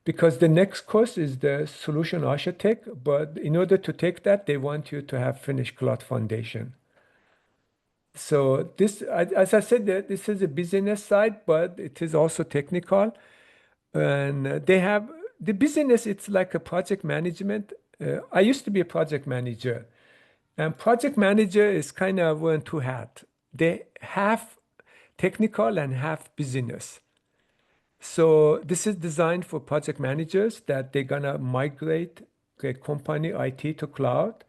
because the next course is the solution architect. But in order to take that, they want you to have finished Cloud Foundation. So this, as I said, this is a business side, but it is also technical. And they have the business, it's like a project management. I used to be a project manager. And project manager is kind of wearing two hats. They half technical and half business. So this is designed for project managers that they're gonna migrate a company IT to cloud,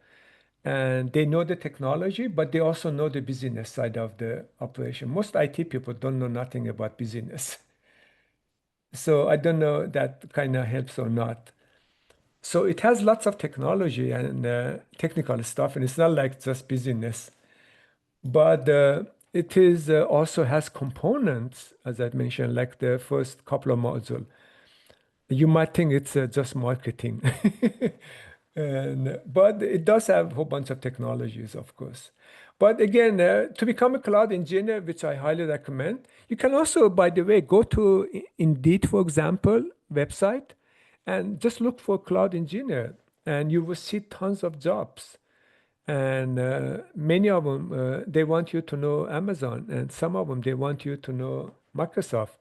and they know the technology, but they also know the business side of the operation. Most IT people don't know nothing about business. So I don't know that kind of helps or not. So it has lots of technology and technical stuff, and it's not like just business. But it is also has components, as I mentioned, like the first couple of modules. You might think it's just marketing, but it does have a whole bunch of technologies, of course. But again, to become a cloud engineer, which I highly recommend, you can also, by the way, go to Indeed, for example, website, and just look for cloud engineer, and you will see tons of jobs. And many of them, they want you to know Amazon, and some of them, they want you to know Microsoft.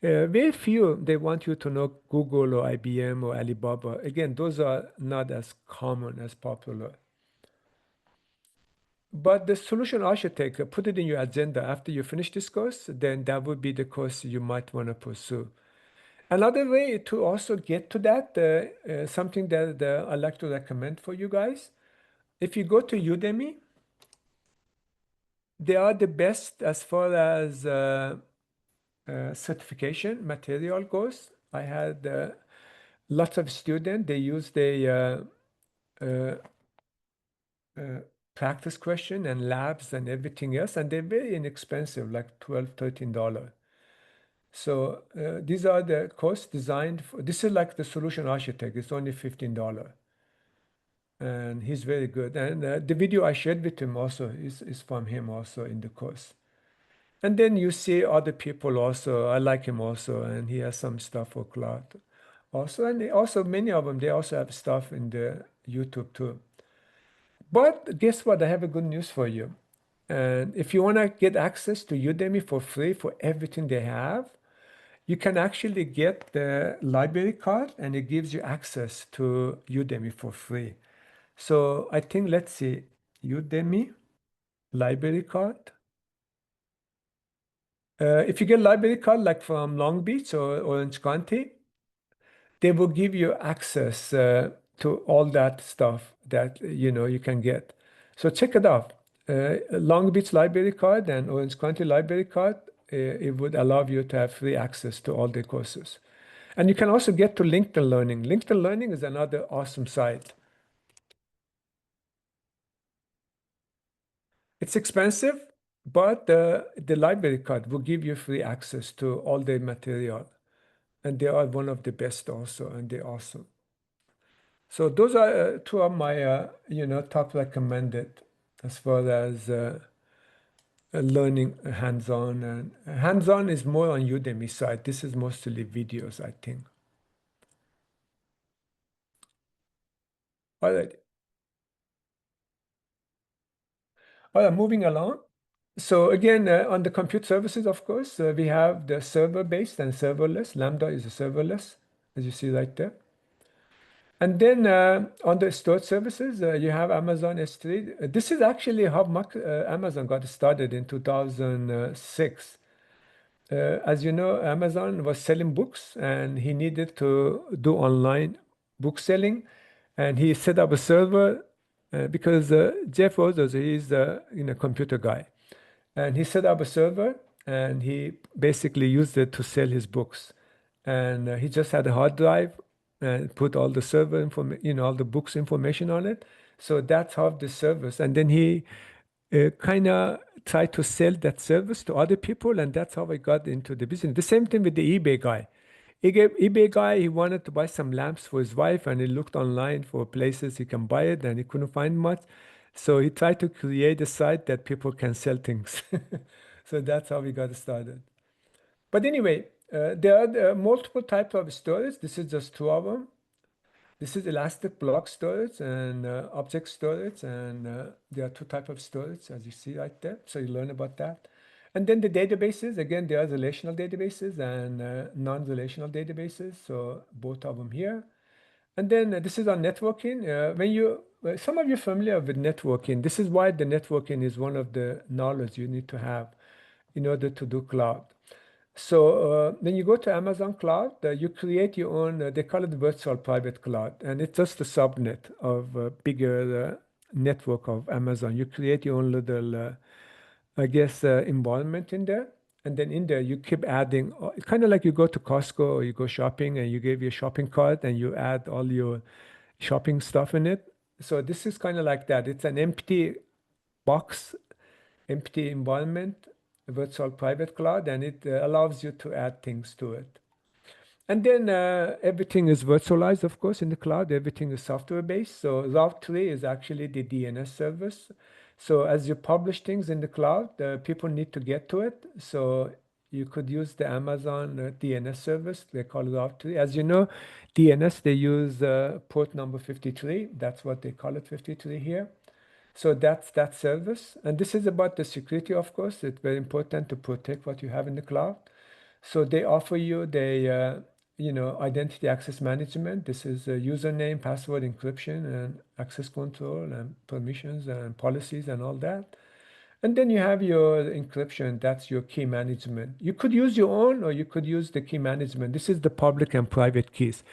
Very few, they want you to know Google or IBM or Alibaba. Again, those are not as common, as popular. But the solution architect, put it in your agenda after you finish this course, then that would be the course you might want to pursue. Another way to also get to that, something that I like to recommend for you guys, if you go to Udemy, they are the best as far as certification material goes. I had lots of students, they use the uh, uh, practice question and labs and everything else, and they're very inexpensive, like $12, $13. So these are the courses designed for, this is like the solution architect, it's only $15. And he's very good. And the video I shared with him also is from him also in the course. And then you see other people also. I like him also, and he has some stuff for cloud also. And also many of them, they also have stuff in the YouTube too. But guess what? I have a good news for you. And if you want to get access to Udemy for free for everything they have, you can actually get the library card, and it gives you access to Udemy for free. So I think, let's see, Udemy library card. If you get library card like from Long Beach or Orange County, they will give you access to all that stuff that you can get. So check it out. Long Beach Library Card and Orange County Library Card, it would allow you to have free access to all the courses. And you can also get to LinkedIn Learning. LinkedIn Learning is another awesome site. It's expensive, but the library card will give you free access to all the material. And they are one of the best also, and they're awesome. So those are two of my, top recommended as far as learning hands-on. And hands-on is more on Udemy side. This is mostly videos, I think. All right. All right, moving along. So again, on the compute services, of course, we have the server-based and serverless. Lambda is a serverless, as you see right there. And then on the storage services, you have Amazon S3. This is actually how Amazon got started in 2006. As you know, Amazon was selling books and he needed to do online book selling. And he set up a server because Jeff Bezos, he's a computer guy. And he set up a server and he basically used it to sell his books. And he just had a hard drive and put all the server information, all the books information on it. So that's how the service. And then he kind of tried to sell that service to other people. And that's how I got into the business. The same thing with the eBay guy. eBay guy, he wanted to buy some lamps for his wife and he looked online for places he can buy it and he couldn't find much. So he tried to create a site that people can sell things. So that's how we got started. But anyway, there are multiple types of storage. This is just two of them. This is elastic block storage and object storage. And there are two types of storage, as you see right there. So you learn about that. And then the databases, again, there are relational databases and non-relational databases. So both of them here. And then this is on networking. Some of you are familiar with networking. This is why the networking is one of the knowledge you need to have in order to do cloud. So when you go to Amazon Cloud, you create your own, they call it virtual private cloud, and it's just a subnet of a bigger network of Amazon. You create your own little, I guess, environment in there. And then in there, you keep adding, kind of like you go to Costco or you go shopping and you give your shopping cart and you add all your shopping stuff in it. So this is kind of like that. It's an empty box, empty environment, virtual private cloud, and it allows you to add things to it. And then everything is virtualized, of course, in the cloud. Everything is software based. So Route 3 is actually the DNS service. So as you publish things in the cloud, people need to get to it. So you could use the Amazon DNS service. They call it Route 3. As you know, DNS, they use port number 53. That's what they call it, 53 here. So that's that service. And this is about the security, of course. It's very important to protect what you have in the cloud. So they offer you the identity access management. This is username, password encryption, and access control, and permissions, and policies, and all that. And then you have your encryption. That's your key management. You could use your own, or you could use the key management. This is the public and private keys.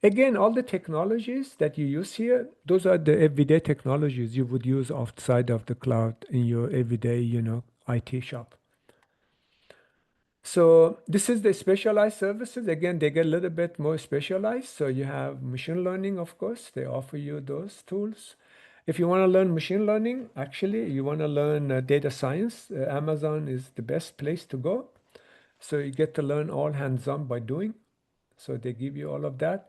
Again, all the technologies that you use here, those are the everyday technologies you would use outside of the cloud in your everyday, IT shop. So this is the specialized services. Again, they get a little bit more specialized. So you have machine learning, of course. They offer you those tools. If you want to learn machine learning, actually, you want to learn data science, Amazon is the best place to go. So you get to learn all hands-on by doing. So they give you all of that.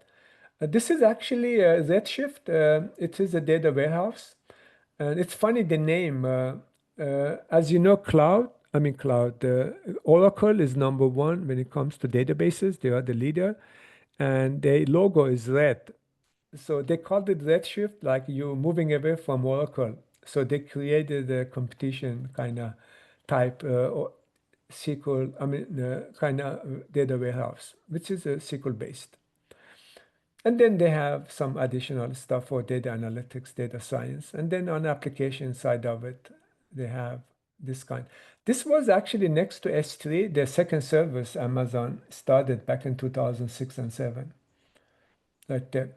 This is actually Redshift. It is a data warehouse. And it's funny, the name. As you know, cloud, Oracle is number one when it comes to databases. They are the leader. And their logo is red. So they called it Redshift, like you're moving away from Oracle. So they created a competition kind of type SQL, kind of data warehouse, which is SQL based. And then they have some additional stuff for data analytics, data science. And then on the application side of it, they have this kind. This was actually next to S3, the second service Amazon started back in 2006 and 7. right there.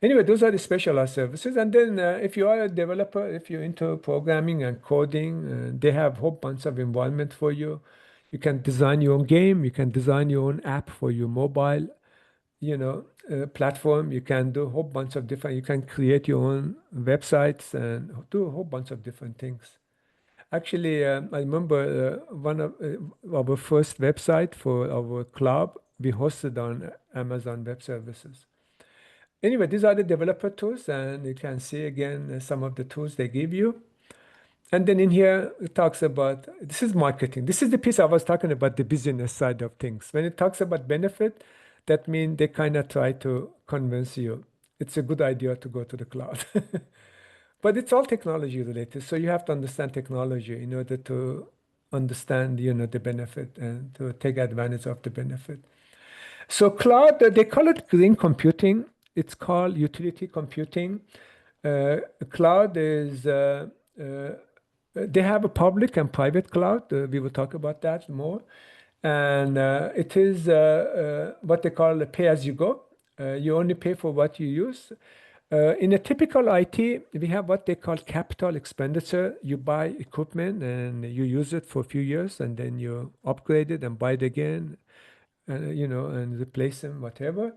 Anyway, those are the specialized services. And then if you are a developer, if you're into programming and coding, they have a whole bunch of environment for you. You can design your own game. You can design your own app for your mobile, platform. You can do a whole bunch of different, you can create your own websites and do a whole bunch of different things. Actually, I remember one of our first website for our club, we hosted on Amazon Web Services. Anyway, these are the developer tools, and you can see again some of the tools they give you. And then in here, it talks about this is marketing. This is the piece I was talking about, the business side of things. When it talks about benefit, that means they kind of try to convince you it's a good idea to go to the cloud. But it's all technology related, so you have to understand technology in order to understand, the benefit and to take advantage of the benefit. So cloud, they call it green computing. It's called utility computing. Cloud is, they have a public and private cloud. We will talk about that more. And it is what they call a pay as you go. You only pay for what you use. In a typical IT, we have what they call capital expenditure. You buy equipment and you use it for a few years and then you upgrade it and buy it again, and replace them, whatever.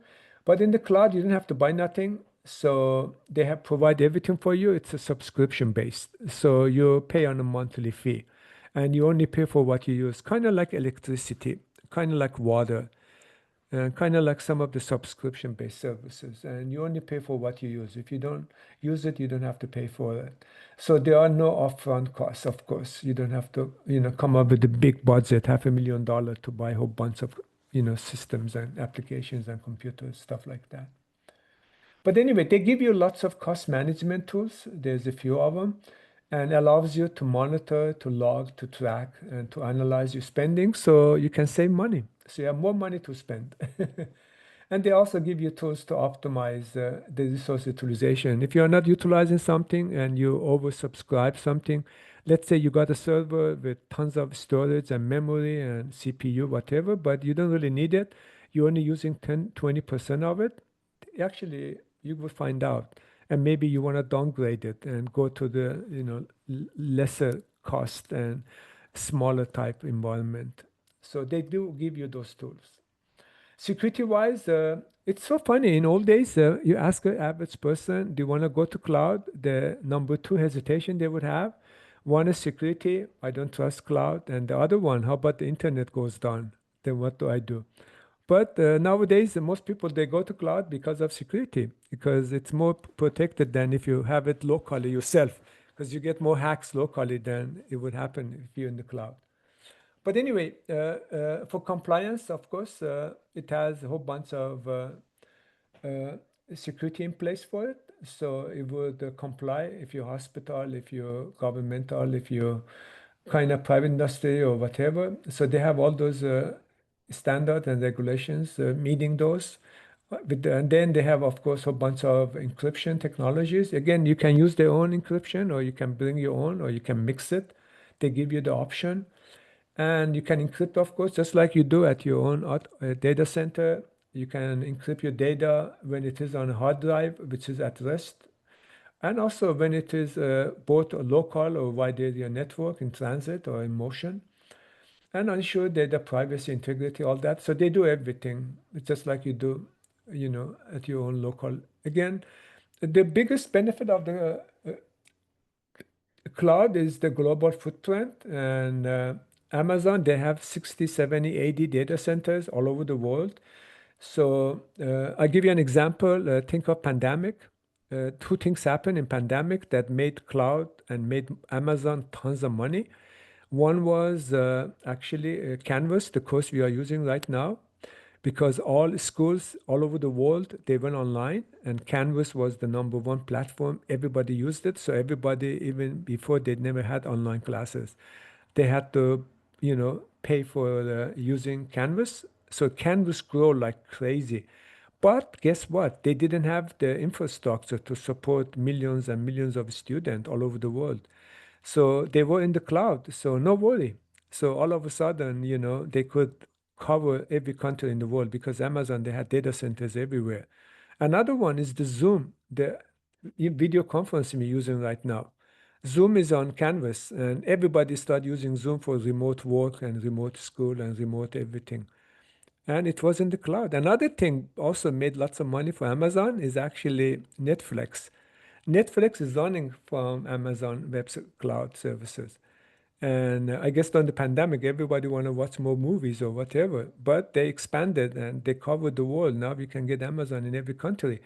But in the cloud, you don't have to buy nothing. So they have provide everything for you. It's a subscription based. So you pay on a monthly fee and you only pay for what you use, kind of like electricity, kind of like water, and kind of like some of the subscription based services. And you only pay for what you use. If you don't use it, you don't have to pay for it. So there are no upfront costs, of course. You don't have to, come up with a big budget, $500,000 to buy a whole bunch of, systems and applications and computers, stuff like that. But anyway, they give you lots of cost management tools. There's a few of them, and allows you to monitor, to log, to track, and to analyze your spending so you can save money. So you have more money to spend. And they also give you tools to optimize the resource utilization. If you're not utilizing something and you oversubscribe something, let's say you got a server with tons of storage and memory and CPU, whatever, but you don't really need it, you're only using 10, 20% of it, actually you will find out. And maybe you want to downgrade it and go to the, lesser cost and smaller type environment. So they do give you those tools. Security wise, it's so funny. In old days, you ask an average person, do you want to go to cloud? The number two hesitation they would have. One is security, I don't trust cloud. And the other one, how about the internet goes down? Then what do I do? But nowadays, most people they go to cloud because of security, because it's more protected than if you have it locally yourself, because you get more hacks locally than it would happen if you're in the cloud. But anyway, for compliance, of course, it has a whole bunch of uh, security in place for it. So it would comply if you're hospital, if you're governmental, if you're kind of private industry or whatever. So they have all those standards and regulations meeting those. And then they have, of course, a bunch of encryption technologies. Again, you can use their own encryption, or you can bring your own, or you can mix it. They give you the option. And you can encrypt, of course, just like you do at your own data center. You can encrypt your data when it is on a hard drive, which is at rest, and also when it is both a local or wide area network in transit or in motion, and ensure data privacy, integrity, all that. So they do everything. It's just like you do, at your own local. Again, the biggest benefit of the cloud is the global footprint, and Amazon, they have 60, 70, 80 data centers all over the world. So I'll give you an example. Think of pandemic. Two things happened in pandemic that made cloud and made Amazon tons of money. One was actually Canvas, the course we are using right now, because all schools all over the world they went online, and Canvas was the number one platform. Everybody used it, so everybody, even before, they never had online classes, they had to pay for using Canvas. So Canvas grew like crazy. But guess what? They didn't have the infrastructure to support millions and millions of students all over the world. So they were in the cloud, so no worry. So all of a sudden, they could cover every country in the world because Amazon, they had data centers everywhere. Another one is the Zoom, the video conferencing we're using right now. Zoom is on Canvas, and everybody started using Zoom for remote work and remote school and remote everything. And it was in the cloud. Another thing also made lots of money for Amazon is actually Netflix. Netflix is running from Amazon Cloud Services. And I guess during the pandemic, everybody want to watch more movies or whatever. But they expanded and they covered the world. Now you can get Amazon in every country.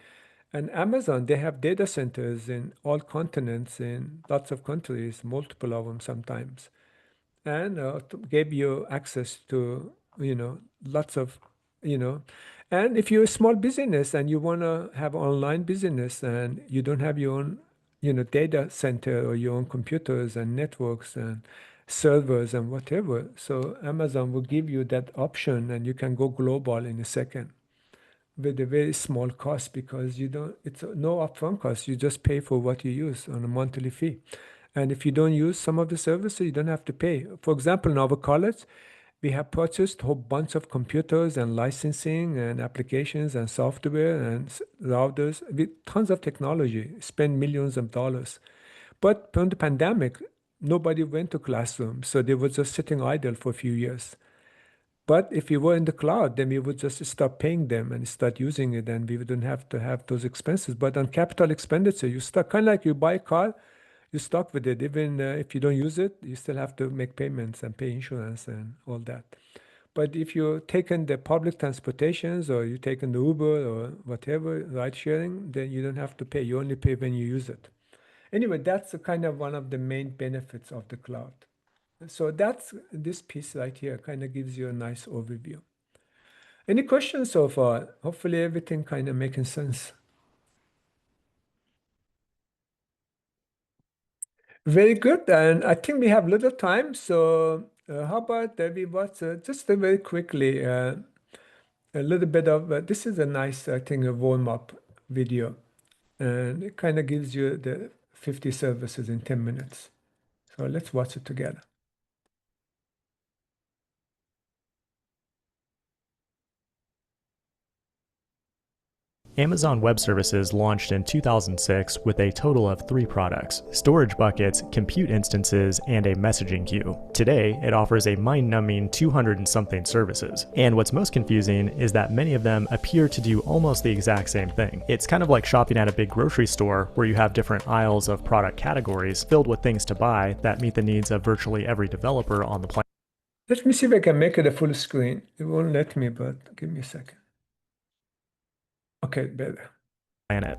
And Amazon, they have data centers in all continents, in lots of countries, multiple of them sometimes, and gave you access to, lots of, you know, and if you're a small business and you want to have online business and you don't have your own, data center or your own computers and networks and servers and whatever, so Amazon will give you that option and you can go global in a second with a very small cost because you don't, it's no upfront cost. You just pay for what you use on a monthly fee. And if you don't use some of the services, you don't have to pay. For example, in our college, we have purchased a whole bunch of computers and licensing and applications and software and routers with tons of technology, spend millions of dollars. But during the pandemic, nobody went to classrooms, so they were just sitting idle for a few years. But if we were in the cloud, then we would just stop paying them and start using it, and we wouldn't have to have those expenses. But on capital expenditure, you stuck kind of like you buy a car, you're stuck with it. Even if you don't use it, you still have to make payments and pay insurance and all that. But if you're taking the public transportations or you're taking the Uber or whatever, ride sharing, then you don't have to pay. You only pay when you use it. Anyway, that's kind of one of the main benefits of the cloud. So that's this piece right here kind of gives you a nice overview. Any questions so far? Hopefully everything kind of making sense. Very good. And I think we have little time. So how about we watch just very quickly a little bit of this is a nice, I think, a warm-up video. And it kind of gives you the 50 services in 10 minutes. So let's watch it together. Amazon Web Services launched in 2006 with a total of 3 products: storage buckets, compute instances, and a messaging queue. Today, it offers a mind-numbing 200 and something services. And what's most confusing is that many of them appear to do almost the exact same thing. It's kind of like shopping at a big grocery store where you have different aisles of product categories filled with things to buy that meet the needs of virtually every developer on the planet. Let me see if I can make it a full screen. It won't let me, but give me a second. Okay, better.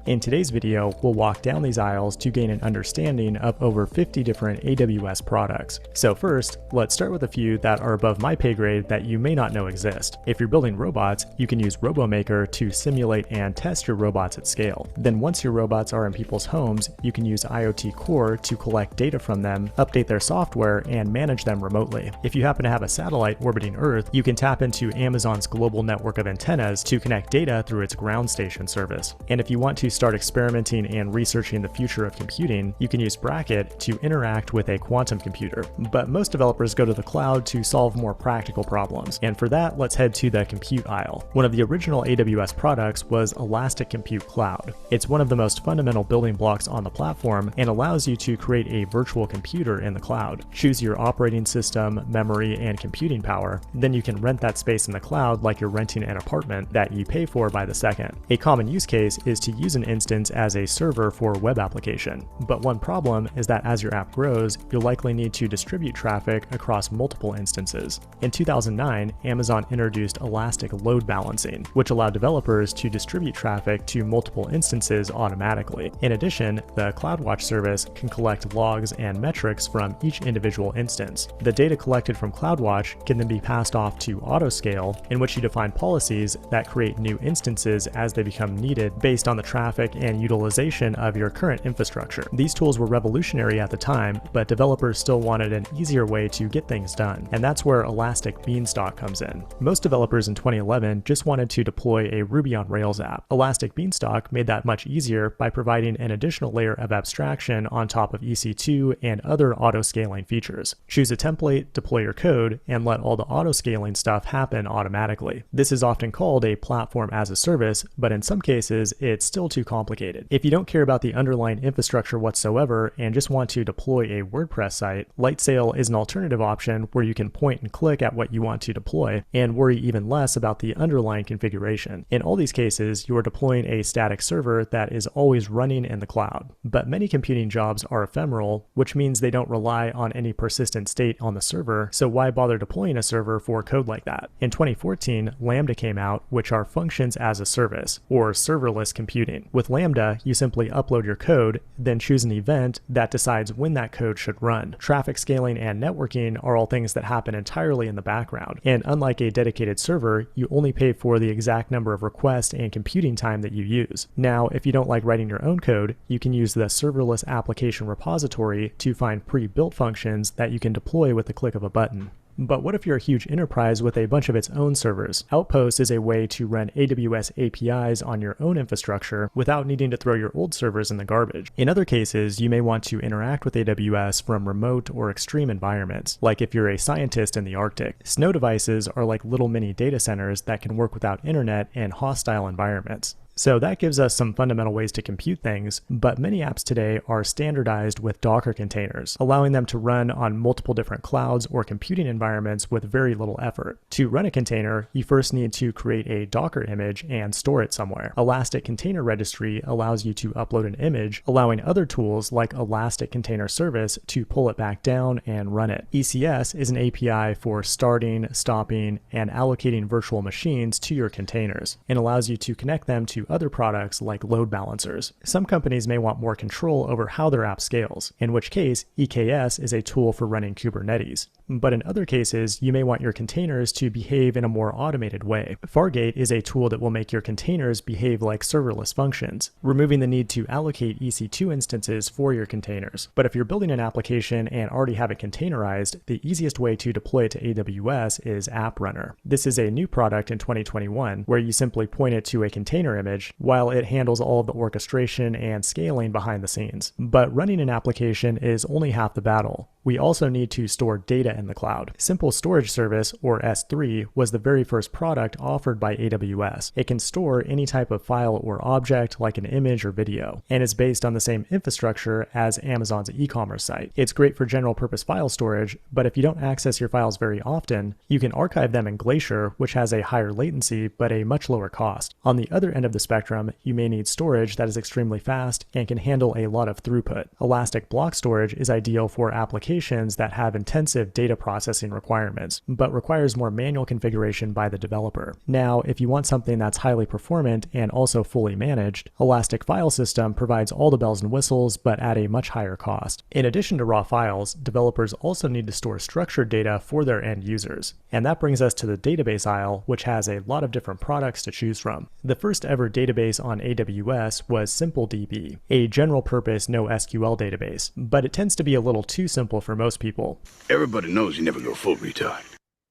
In today's video, we'll walk down these aisles to gain an understanding of over 50 different AWS products. So first, let's start with a few that are above my pay grade that you may not know exist. If you're building robots, you can use RoboMaker to simulate and test your robots at scale. Then once your robots are in people's homes, you can use IoT Core to collect data from them, update their software, and manage them remotely. If you happen to have a satellite orbiting Earth, you can tap into Amazon's global network of antennas to connect data through its ground station service. And if you want to start experimenting and researching the future of computing, you can use Bracket to interact with a quantum computer. But most developers go to the cloud to solve more practical problems, and for that, let's head to the compute aisle. One of the original AWS products was Elastic Compute Cloud. It's one of the most fundamental building blocks on the platform and allows you to create a virtual computer in the cloud. Choose your operating system, memory, and computing power. Then you can rent that space in the cloud like you're renting an apartment that you pay for by the second. A common use case is to use an instance as a server for a web application. But one problem is that as your app grows, you'll likely need to distribute traffic across multiple instances. In 2009, Amazon introduced Elastic Load Balancing, which allowed developers to distribute traffic to multiple instances automatically. In addition, the CloudWatch service can collect logs and metrics from each individual instance. The data collected from CloudWatch can then be passed off to Autoscale, in which you define policies that create new instances as they become needed based on on the traffic and utilization of your current infrastructure. These tools were revolutionary at the time, but developers still wanted an easier way to get things done, and that's where Elastic Beanstalk comes in. Most developers in 2011 just wanted to deploy a Ruby on Rails app. Elastic Beanstalk made that much easier by providing an additional layer of abstraction on top of EC2 and other auto-scaling features. Choose a template, deploy your code, and let all the auto-scaling stuff happen automatically. This is often called a platform as a service, but in some cases, it's still too complicated. If you don't care about the underlying infrastructure whatsoever and just want to deploy a WordPress site, Lightsail is an alternative option where you can point and click at what you want to deploy and worry even less about the underlying configuration. In all these cases, you are deploying a static server that is always running in the cloud. But many computing jobs are ephemeral, which means they don't rely on any persistent state on the server, so why bother deploying a server for code like that? In 2014, Lambda came out, which are functions as a service, or serverless computing. With Lambda, you simply upload your code, then choose an event that decides when that code should run. Traffic scaling and networking are all things that happen entirely in the background, and unlike a dedicated server, you only pay for the exact number of requests and computing time that you use. Now, if you don't like writing your own code, you can use the serverless application repository to find pre-built functions that you can deploy with the click of a button. But what if you're a huge enterprise with a bunch of its own servers? Outpost is a way to run AWS APIs on your own infrastructure without needing to throw your old servers in the garbage. In other cases, you may want to interact with AWS from remote or extreme environments, like if you're a scientist in the Arctic. Snow devices are like little mini data centers that can work without internet in hostile environments. So that gives us some fundamental ways to compute things, but many apps today are standardized with Docker containers, allowing them to run on multiple different clouds or computing environments with very little effort. To run a container, you first need to create a Docker image and store it somewhere. Elastic Container Registry allows you to upload an image, allowing other tools like Elastic Container Service to pull it back down and run it. ECS is an API for starting, stopping, and allocating virtual machines to your containers, and allows you to connect them to other products like load balancers. Some companies may want more control over how their app scales, in which case EKS is a tool for running Kubernetes. But in other cases, you may want your containers to behave in a more automated way. Fargate is a tool that will make your containers behave like serverless functions, removing the need to allocate EC2 instances for your containers. But if you're building an application and already have it containerized, the easiest way to deploy it to AWS is App Runner. This is a new product in 2021 where you simply point it to a container image while it handles all of the orchestration and scaling behind the scenes. But running an application is only half the battle. We also need to store data in the cloud. Simple Storage Service, or S3, was the very first product offered by AWS. It can store any type of file or object like an image or video, and is based on the same infrastructure as Amazon's e-commerce site. It's great for general purpose file storage, but if you don't access your files very often, you can archive them in Glacier, which has a higher latency but a much lower cost. On the other end of the spectrum, you may need storage that is extremely fast and can handle a lot of throughput. Elastic Block Storage is ideal for applications that have intensive data processing requirements, but requires more manual configuration by the developer. Now, if you want something that's highly performant and also fully managed, Elastic File System provides all the bells and whistles, but at a much higher cost. In addition to raw files, developers also need to store structured data for their end users. And that brings us to the database aisle, which has a lot of different products to choose from. The first ever database on AWS was SimpleDB, a general purpose NoSQL database, but it tends to be a little too simple for most people. Everybody knows you never go full retard.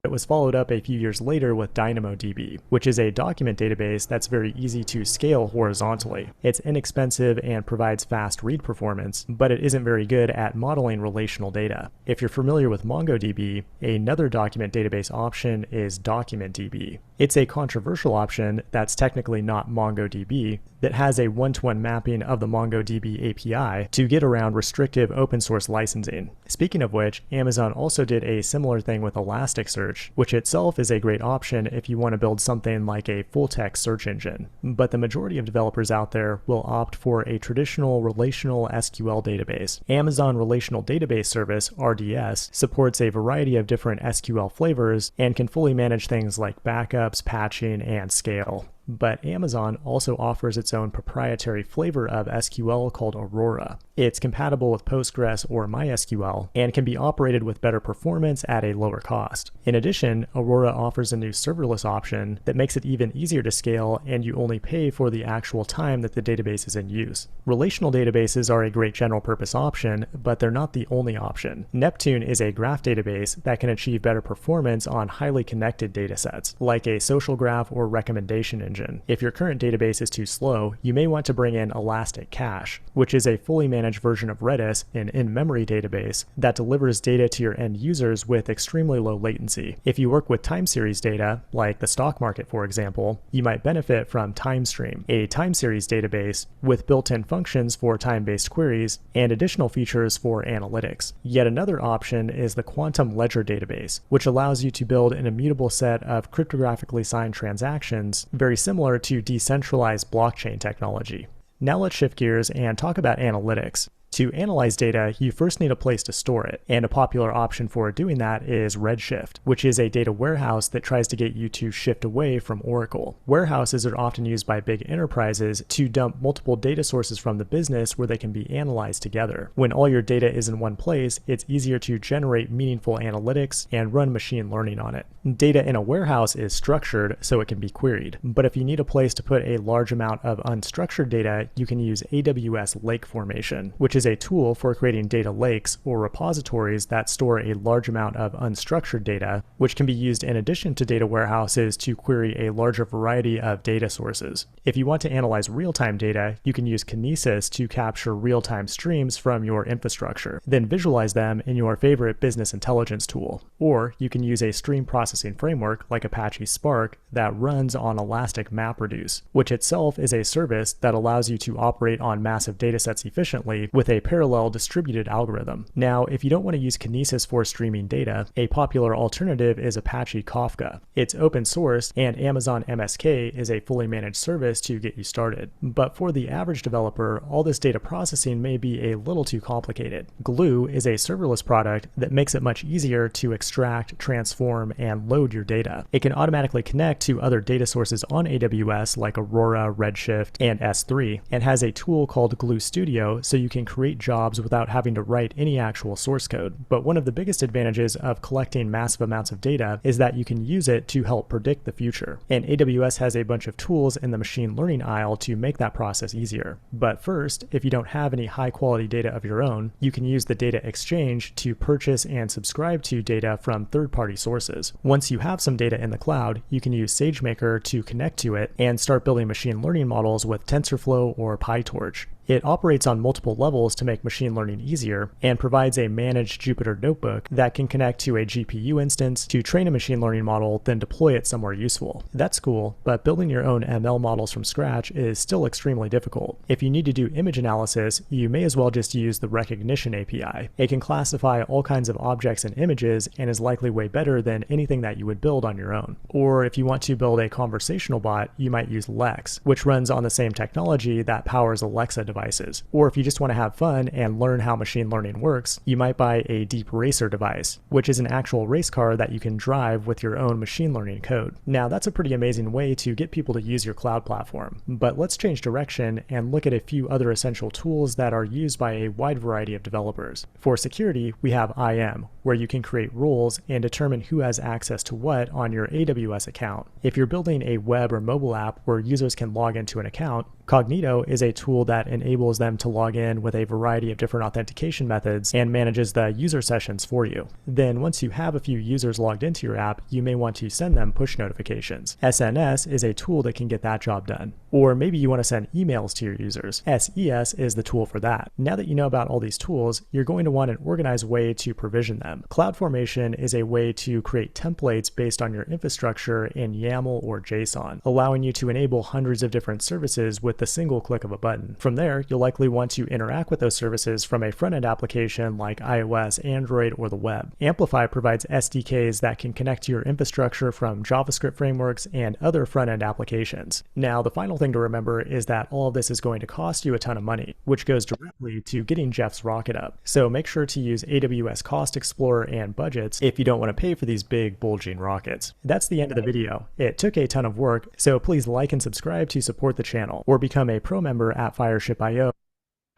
It was followed up a few years later with DynamoDB, which is a document database that's very easy to scale horizontally. It's inexpensive and provides fast read performance, but it isn't very good at modeling relational data. If you're familiar with MongoDB, another document database option is DocumentDB. It's a controversial option that's technically not MongoDB, that has a one-to-one mapping of the MongoDB API to get around restrictive open source licensing. Speaking of which, Amazon also did a similar thing with Elasticsearch, which itself is a great option if you want to build something like a full-text search engine. But the majority of developers out there will opt for a traditional relational SQL database. Amazon Relational Database Service, RDS, supports a variety of different SQL flavors and can fully manage things like backups, patching, and scale. But Amazon also offers its own proprietary flavor of SQL called Aurora. It's compatible with Postgres or MySQL and can be operated with better performance at a lower cost. In addition, Aurora offers a new serverless option that makes it even easier to scale, and you only pay for the actual time that the database is in use. Relational databases are a great general purpose option, but they're not the only option. Neptune is a graph database that can achieve better performance on highly connected datasets, like a social graph or recommendation engine. If your current database is too slow, you may want to bring in Elastic Cache, which is a fully managed version of Redis, an in-memory database that delivers data to your end users with extremely low latency. If you work with time series data, like the stock market for example, you might benefit from TimeStream, a time series database with built-in functions for time-based queries and additional features for analytics. Yet another option is the Quantum Ledger database, which allows you to build an immutable set of cryptographically signed transactions, very similar to decentralized blockchain technology. Now let's shift gears and talk about analytics. To analyze data, you first need a place to store it, and a popular option for doing that is Redshift, which is a data warehouse that tries to get you to shift away from Oracle. Warehouses are often used by big enterprises to dump multiple data sources from the business where they can be analyzed together. When all your data is in one place, it's easier to generate meaningful analytics and run machine learning on it. Data in a warehouse is structured so it can be queried, but if you need a place to put a large amount of unstructured data, you can use AWS Lake Formation, which is a tool for creating data lakes or repositories that store a large amount of unstructured data, which can be used in addition to data warehouses to query a larger variety of data sources. If you want to analyze real-time data, you can use Kinesis to capture real-time streams from your infrastructure, then visualize them in your favorite business intelligence tool. Or you can use a stream processing framework like Apache Spark that runs on Elastic MapReduce, which itself is a service that allows you to operate on massive datasets efficiently with a parallel distributed algorithm. Now, if you don't want to use Kinesis for streaming data, a popular alternative is Apache Kafka. It's open source, and Amazon MSK is a fully managed service to get you started. But for the average developer, all this data processing may be a little too complicated. Glue is a serverless product that makes it much easier to extract, transform, and load your data. It can automatically connect to other data sources on AWS like Aurora, Redshift, and S3, and has a tool called Glue Studio so you can create jobs without having to write any actual source code. But one of the biggest advantages of collecting massive amounts of data is that you can use it to help predict the future. And AWS has a bunch of tools in the machine learning aisle to make that process easier. But first, if you don't have any high quality data of your own, you can use the data exchange to purchase and subscribe to data from third-party sources. Once you have some data in the cloud, you can use SageMaker to connect to it and start building machine learning models with TensorFlow or PyTorch. It operates on multiple levels to make machine learning easier and provides a managed Jupyter notebook that can connect to a GPU instance to train a machine learning model, then deploy it somewhere useful. That's cool, but building your own ML models from scratch is still extremely difficult. If you need to do image analysis, you may as well just use the Recognition API. It can classify all kinds of objects and images and is likely way better than anything that you would build on your own. Or if you want to build a conversational bot, you might use Lex, which runs on the same technology that powers Alexa devices. Or if you just want to have fun and learn how machine learning works, you might buy a Deep Racer device, which is an actual race car that you can drive with your own machine learning code. Now, that's a pretty amazing way to get people to use your cloud platform. But let's change direction and look at a few other essential tools that are used by a wide variety of developers. For security, we have IAM, where you can create roles and determine who has access to what on your AWS account. If you're building a web or mobile app where users can log into an account, Cognito is a tool that enables them to log in with a variety of different authentication methods and manages the user sessions for you. Then once you have a few users logged into your app, you may want to send them push notifications. SNS is a tool that can get that job done. Or maybe you want to send emails to your users. SES is the tool for that. Now that you know about all these tools, you're going to want an organized way to provision them. CloudFormation is a way to create templates based on your infrastructure in YAML or JSON, allowing you to enable hundreds of different services with the single click of a button. From there, you'll likely want to interact with those services from a front-end application like iOS, Android, or the web. Amplify provides SDKs that can connect to your infrastructure from JavaScript frameworks and other front-end applications. Now, the final thing to remember is that all of this is going to cost you a ton of money, which goes directly to getting Jeff's rocket up. So make sure to use AWS Cost Explorer and budgets if you don't want to pay for these big bulging rockets. That's the end of the video. It took a ton of work, so please like and subscribe to support the channel, or become a pro member at Fireship.io.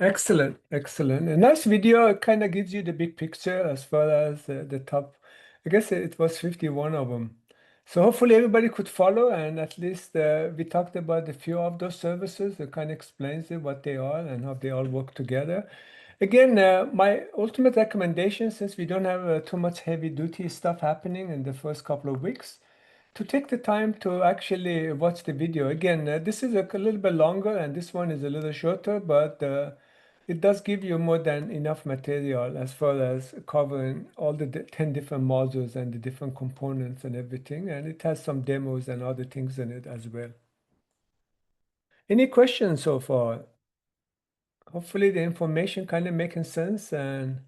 Excellent, excellent. A nice video. It kind of gives you the big picture as far as the top. I guess it was 51 of them. So hopefully everybody could follow, and at least we talked about a few of those services. It kind of explains it, what they are and how they all work together. Again, my ultimate recommendation, since we don't have too much heavy duty stuff happening in the first couple of weeks, to take the time to actually watch the video. Again, this is a little bit longer and this one is a little shorter, but it does give you more than enough material as far as covering all the 10 different modules and the different components and everything. And it has some demos and other things in it as well. Any questions so far? Hopefully the information kind of making sense and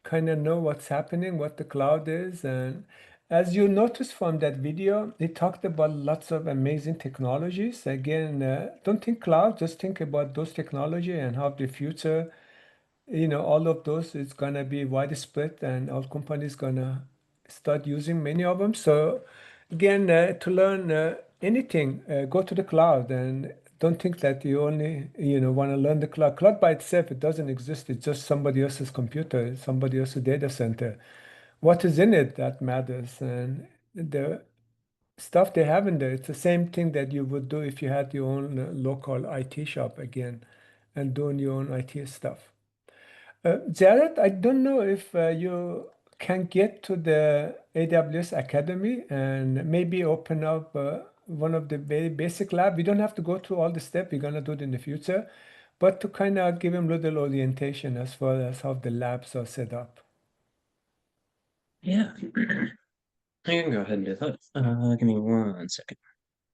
kind of know what's happening, what the cloud is. And as you notice from that video, it talked about lots of amazing technologies. Again, don't think cloud, just think about those technology and how the future, all of those is gonna be widespread and all companies gonna start using many of them. So again, to learn anything, go to the cloud and don't think that you only, want to learn the cloud. Cloud by itself, it doesn't exist. It's just somebody else's computer, somebody else's data center. What is in it that matters, and the stuff they have in there, it's the same thing that you would do if you had your own local IT shop again and doing your own IT stuff. Jared, I don't know if you can get to the AWS Academy and maybe open up one of the very basic lab. We don't have to go through all the steps. We're gonna do it in the future, but to kind of give them little orientation as far as how the labs are set up. Yeah. I can go ahead and do that. Give me 1 second.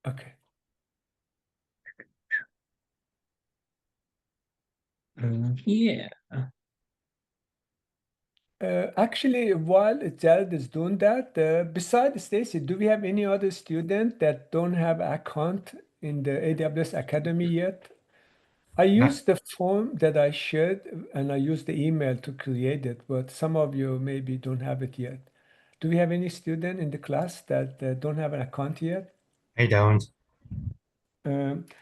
Okay. Yeah. Actually, while Jared is doing that, besides Stacy, do we have any other student that don't have account in the AWS Academy yet? I used the form that I shared and I used the email to create it, but some of you maybe don't have it yet. Do we have any student in the class that don't have an account yet? I don't.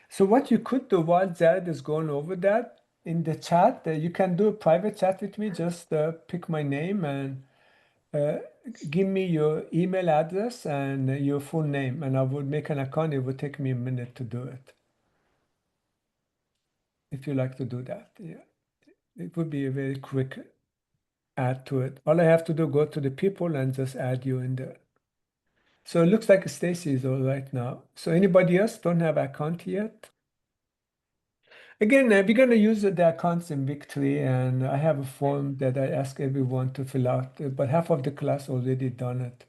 So what you could do while Jared is going over that in the chat, you can do a private chat with me. Just pick my name and uh, give me your email address and your full name, and I would make an account. It would take me a minute to do it. If you like to do that, yeah, it would be a very quick add to it. All I have to do, go to the people and just add you in there. So it looks like Stacy is all right now. So anybody else don't have account yet? Again, we're going to use the accounts in Victory, and I have a form that I ask everyone to fill out, but half of the class already done it.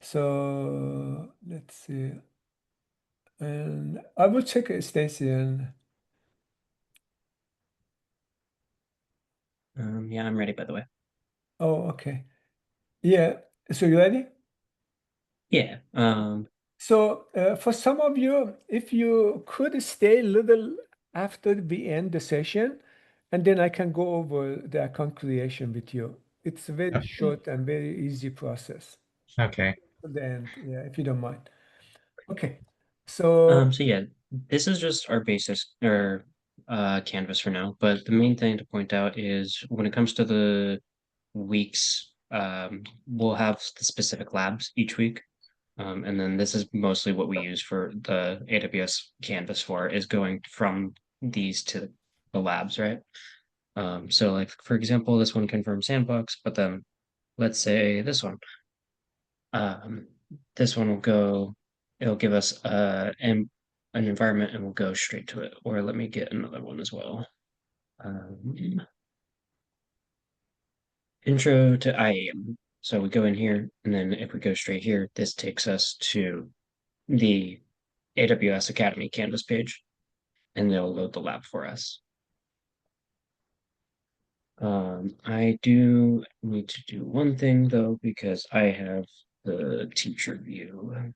So let's see. And I will check Stacy and Yeah, I'm ready, by the way. oh, okay. Yeah. So you ready? Yeah. So for some of you, if you could stay a little after we end the session, and then I can go over the account creation with you. It's a very Okay. short and very easy process Okay. at the end, yeah, if you don't mind. Okay. So So yeah, this is just our basis or canvas for now. But the main thing to point out is when it comes to the weeks, we'll have the specific labs each week. And then this is mostly what we use for the AWS canvas for is going from these to the labs, right? So like for example, this one confirms sandbox, but then let's say this one. Um, this one will go, it'll give us an environment and we'll go straight to it. Or let me get another one as well. Intro to IAM. So we go in here, and then if we go straight here, this takes us to the AWS Academy Canvas page, and they'll load the lab for us. I do need to do one thing though, because I have the teacher view.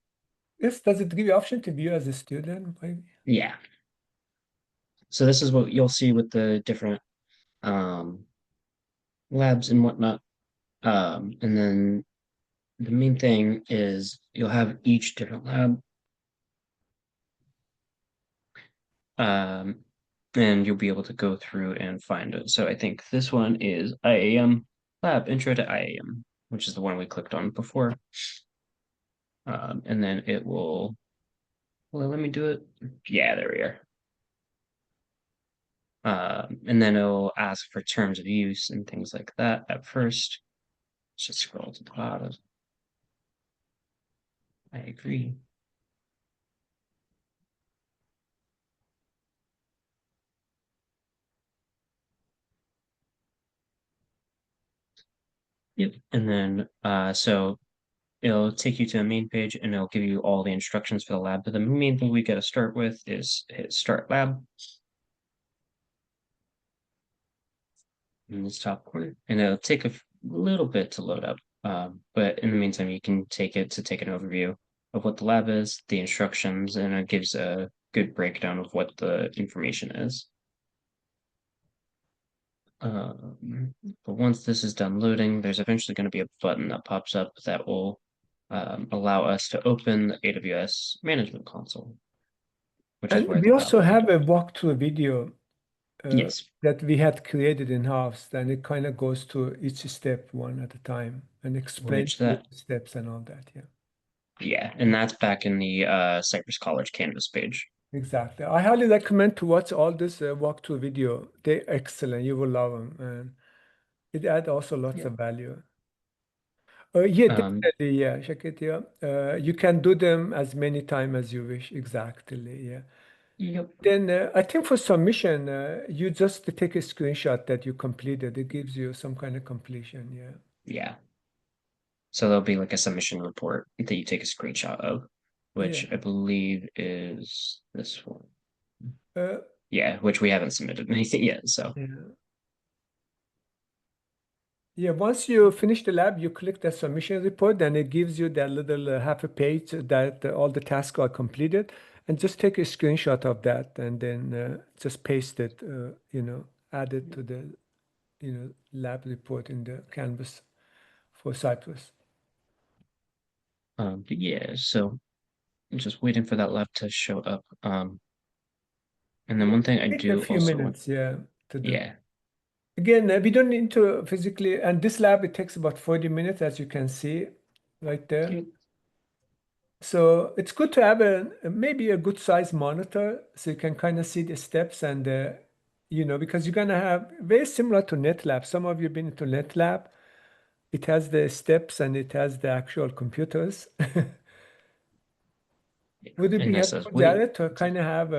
yes, does it give you option to view as a student? Maybe? Yeah. So this is what you'll see with the different labs and whatnot. And then the main thing is you'll have each different lab and you'll be able to go through and find it. So I think this one is IAM Lab, Intro to IAM, which is the one we clicked on before. And then it will, well, let me do it. Yeah, there we are. And then it'll ask for terms of use and things like that at first. Let's just scroll to the bottom. I agree. Yep. And then so it'll take you to a main page and it'll give you all the instructions for the lab. But the main thing we got to start with is hit Start Lab in this top corner, and it'll take a little bit to load up. But in the meantime, you can take it to take an overview of what the lab is, the instructions, and it gives a good breakdown of what the information is. But once this is done loading, there's eventually going to be a button that pops up that will allow us to open the AWS Management Console, which is And where we the lab also will be have a done. walkthrough video Yes, that we had created in-house, and it kind of goes to each step one at a time and explains which the that, steps and all that. Yeah, yeah, and that's back in the Cypress College Canvas page. exactly. I highly recommend to watch all this walkthrough video. They're excellent. You will love them, and it adds also lots Yeah. of value. Yeah, Um, definitely. Yeah, check it. Yeah, you can do them as many times as you wish. Exactly. Yeah. yep. Then I think for submission, you just take a screenshot that you completed. It gives you some kind of completion. Yeah. Yeah. So there'll be like a submission report that you take a screenshot of, which Yeah. I believe is this one. Uh, Yeah, which we haven't submitted anything yet. So yeah. Yeah. Once you finish the lab, you click the submission report, and it gives you that little half a page that all the tasks are completed. And just take a screenshot of that, and then just paste it. Add it to the lab report in the Canvas for Cypress. but yeah, so I'm just waiting for that lab to show up. And then Yeah, one thing I take a do few also want, minutes, yeah, to do. yeah, Again, we don't need to physically, and this lab, it takes about 40 minutes, as you can see right there. So it's good to have maybe a good size monitor so you can kind of see the steps and, because you're going to have very similar to NetLab. Some of you have been to NetLab. It has the steps and it has the actual computers. Would it and be this says helpful, wait. Jared, to kind of have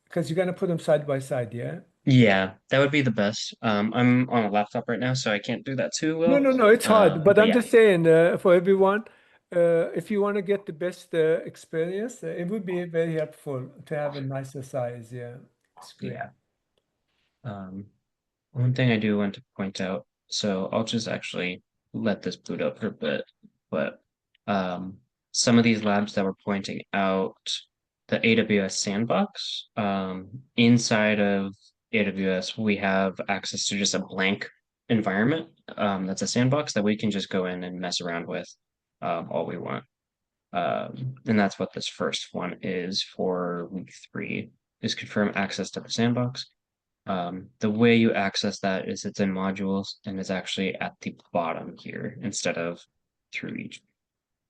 because you're going to put them side by side, yeah? Yeah, that would be the best. I'm on a laptop right now, so I can't do that too No, well. no, no, it's hard. But But I'm yeah, just saying for everyone, if you want to get the best experience, it would be very helpful to have a nicer size, yeah, screen. yeah. Um, One thing I do want to point out, so I'll just actually let this boot up for a bit, but some of these labs that we're pointing out, the AWS sandbox, inside of AWS, we have access to just a blank environment that's a sandbox that we can just go in and mess around with all we want. And that's what this first one is for week 3, is confirm access to the sandbox. The way you access that is it's in modules and it's actually at the bottom here instead of through each.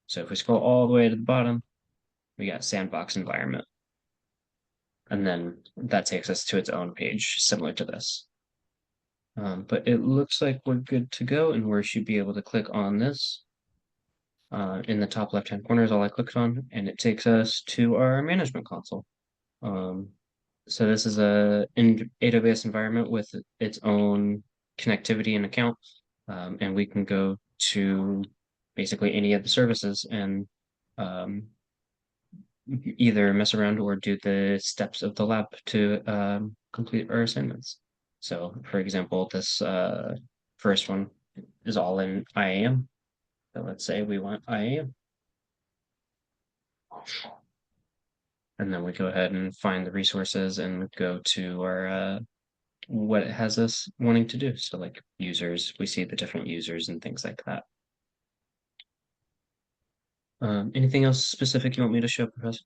So if we scroll all the way to the bottom, we got sandbox environment. And then that takes us to its own page similar to this. But it looks like we're good to go and we should be able to click on this. In the top left-hand corner is all I clicked on, and it takes us to our management console. So this is a AWS environment with its own connectivity and account, and we can go to basically any of the services and either mess around or do the steps of the lab to complete our assignments. So, for example, this first one is all in IAM. So let's say we want IAM. And then we go ahead and find the resources and go to our what it has us wanting to do. So like users, we see the different users and things like that. Anything else specific you want me to show, Professor?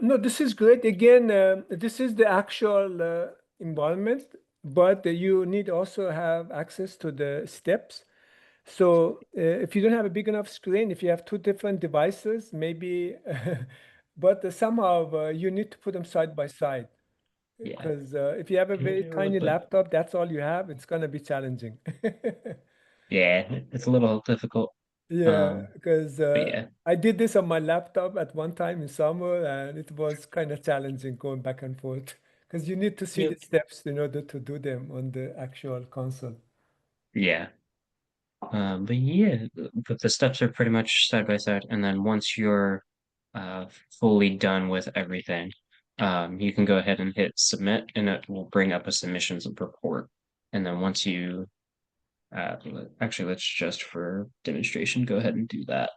No, this is great. Again, this is the actual environment, but you need also have access to the steps. So if you don't have a big enough screen, if you have two different devices, maybe, but somehow you need to put them side by side. Yeah. Because if you have a very tiny laptop, that's all you have, it's going to be challenging. Yeah, it's a little difficult. Yeah, because But yeah. I did this on my laptop at one time in summer, and it was kind of challenging going back and forth because you need to see the Yep. steps in order to do them on the actual console. Yeah. But yeah, but the steps are pretty much side by side, and then once you're uh, fully done with everything, you can go ahead and hit submit, and it will bring up a submissions report. And then once you actually, let's just for demonstration go ahead and do that.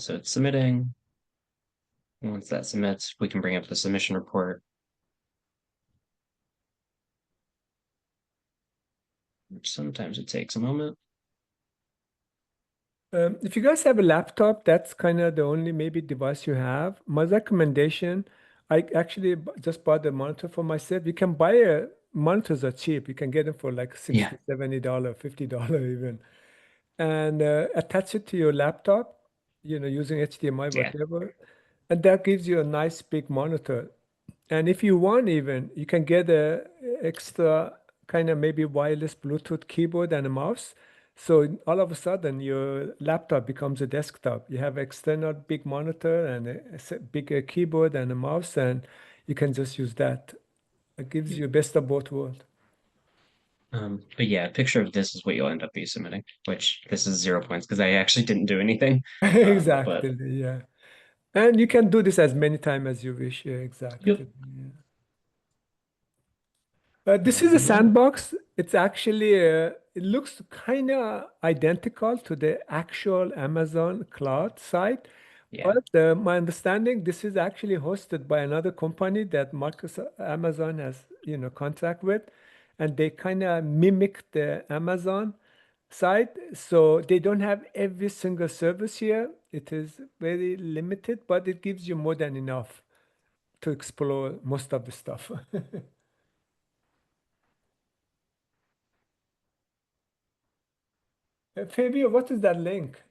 So it's submitting. Once that submits, we can bring up the submission report. Which sometimes it takes a moment. If you guys have a laptop, that's kind of the only maybe device you have. My recommendation, I actually just bought a monitor for myself. You can buy monitors are cheap. You can get them for like Yeah. 60, $70, $50 even. And attach it to your laptop, using HDMI, Yeah. whatever. And that gives you a nice big monitor. And if you want even, you can get a extra kind of maybe wireless Bluetooth keyboard and a mouse. So all of a sudden your laptop becomes a desktop. You have external big monitor and a bigger keyboard and a mouse, and you can just use that. It gives you best of both worlds. But yeah, a picture of this is what you'll end up be submitting, which this is 0 points because I actually didn't do anything. But Exactly, yeah. And you can do this as many times as you wish. Yeah, yep. exactly. Yeah. This is a But yeah, sandbox. It's actually, it looks kind of identical to the actual Amazon cloud site. yeah. But my understanding, this is actually hosted by another company that Microsoft, Amazon has, contract with, and they kind of mimic the Amazon site. So they don't have every single service here. It is very limited, but it gives you more than enough to explore most of the stuff. Fabio, what is that link?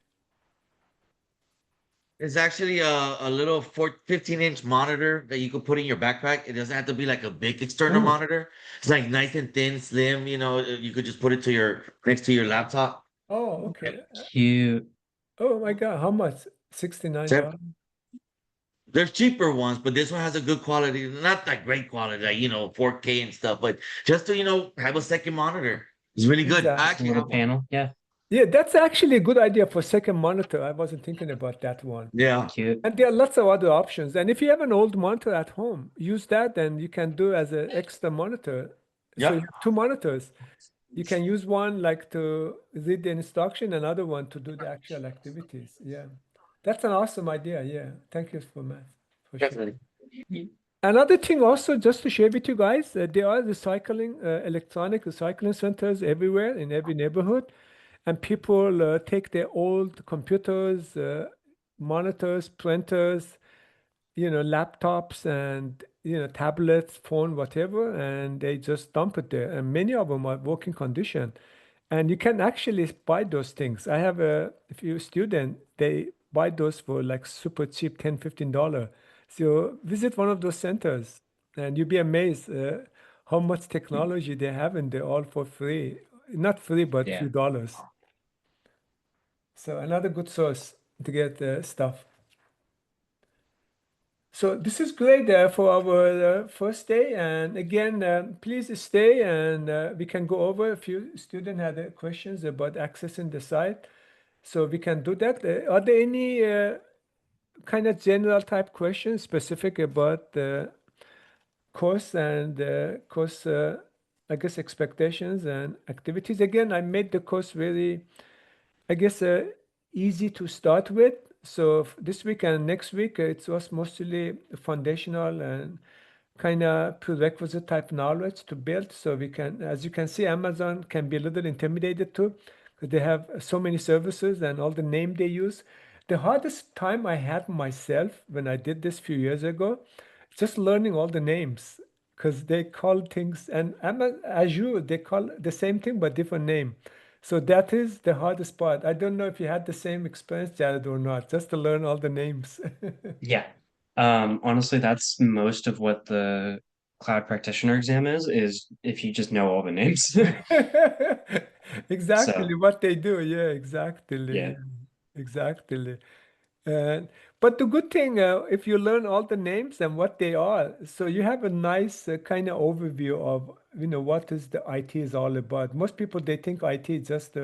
It's actually a little 15-inch monitor that you could put in your backpack. It doesn't have to be like a big external Oh, monitor. It's like nice and thin, slim, you could just put it to your next to your laptop. oh, okay. Cute. Oh my God, how much? So $69. there's cheaper ones, but this one has a good quality, not that great quality, like 4K and stuff, but just to, have a second monitor. It's really good. I Just a Exactly. actually little have one. panel. Yeah. Yeah, that's actually a good idea for second monitor. I wasn't thinking about that one. Yeah. Cute. And there are lots of other options. And if you have an old monitor at home, use that and you can do as an extra monitor. So you Yep. have two monitors. You can use one like to read the instruction, another one to do the actual activities. Yeah. That's an awesome idea. Yeah. Thank you for Matt for sharing. Definitely. Another thing also, just to share with you guys, there are electronic recycling centers everywhere in every neighborhood. And people take their old computers, monitors, printers, laptops and, tablets, phone, whatever, and they just dump it there. And many of them are working condition. And you can actually buy those things. I have a few students, they buy those for like super cheap, $10, $15. So visit one of those centers and you'll be amazed how much technology they have in there all for free. Not free, but Yeah. few dollars. So another good source to get stuff. So this is great for our first day. And again, please stay and we can go over a few students had questions about accessing the site. So we can do that. Are there any kind of general type questions specific about the course and course, I guess, expectations and activities? Again, I made the course very, I guess, easy to start with. So this week and next week, it was mostly foundational and kind of prerequisite type knowledge to build. So we can, as you can see, Amazon can be a little intimidated too, because they have so many services and all the name they use. The hardest time I had myself when I did this few years ago, just learning all the names because they call things, and Azure, they call the same thing but different name. So that is the hardest part. I don't know if you had the same experience, Jared, or not, just to learn all the names. Yeah. Honestly, that's most of what the cloud practitioner exam is if you just know all the names. Exactly So, what they do. Yeah, exactly. yeah. Yeah, exactly. And but the good thing, if you learn all the names and what they are, so you have a nice kind of overview of, what is the IT is all about. Most people, they think IT is just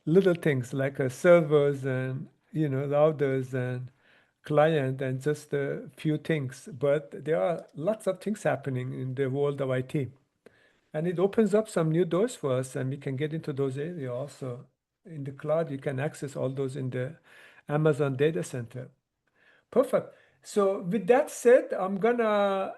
little things like servers and, routers and client and just a few things. But there are lots of things happening in the world of IT. And it opens up some new doors for us, and we can get into those areas also. In the cloud, you can access all those in the Amazon data center. Perfect. So with that said, I'm gonna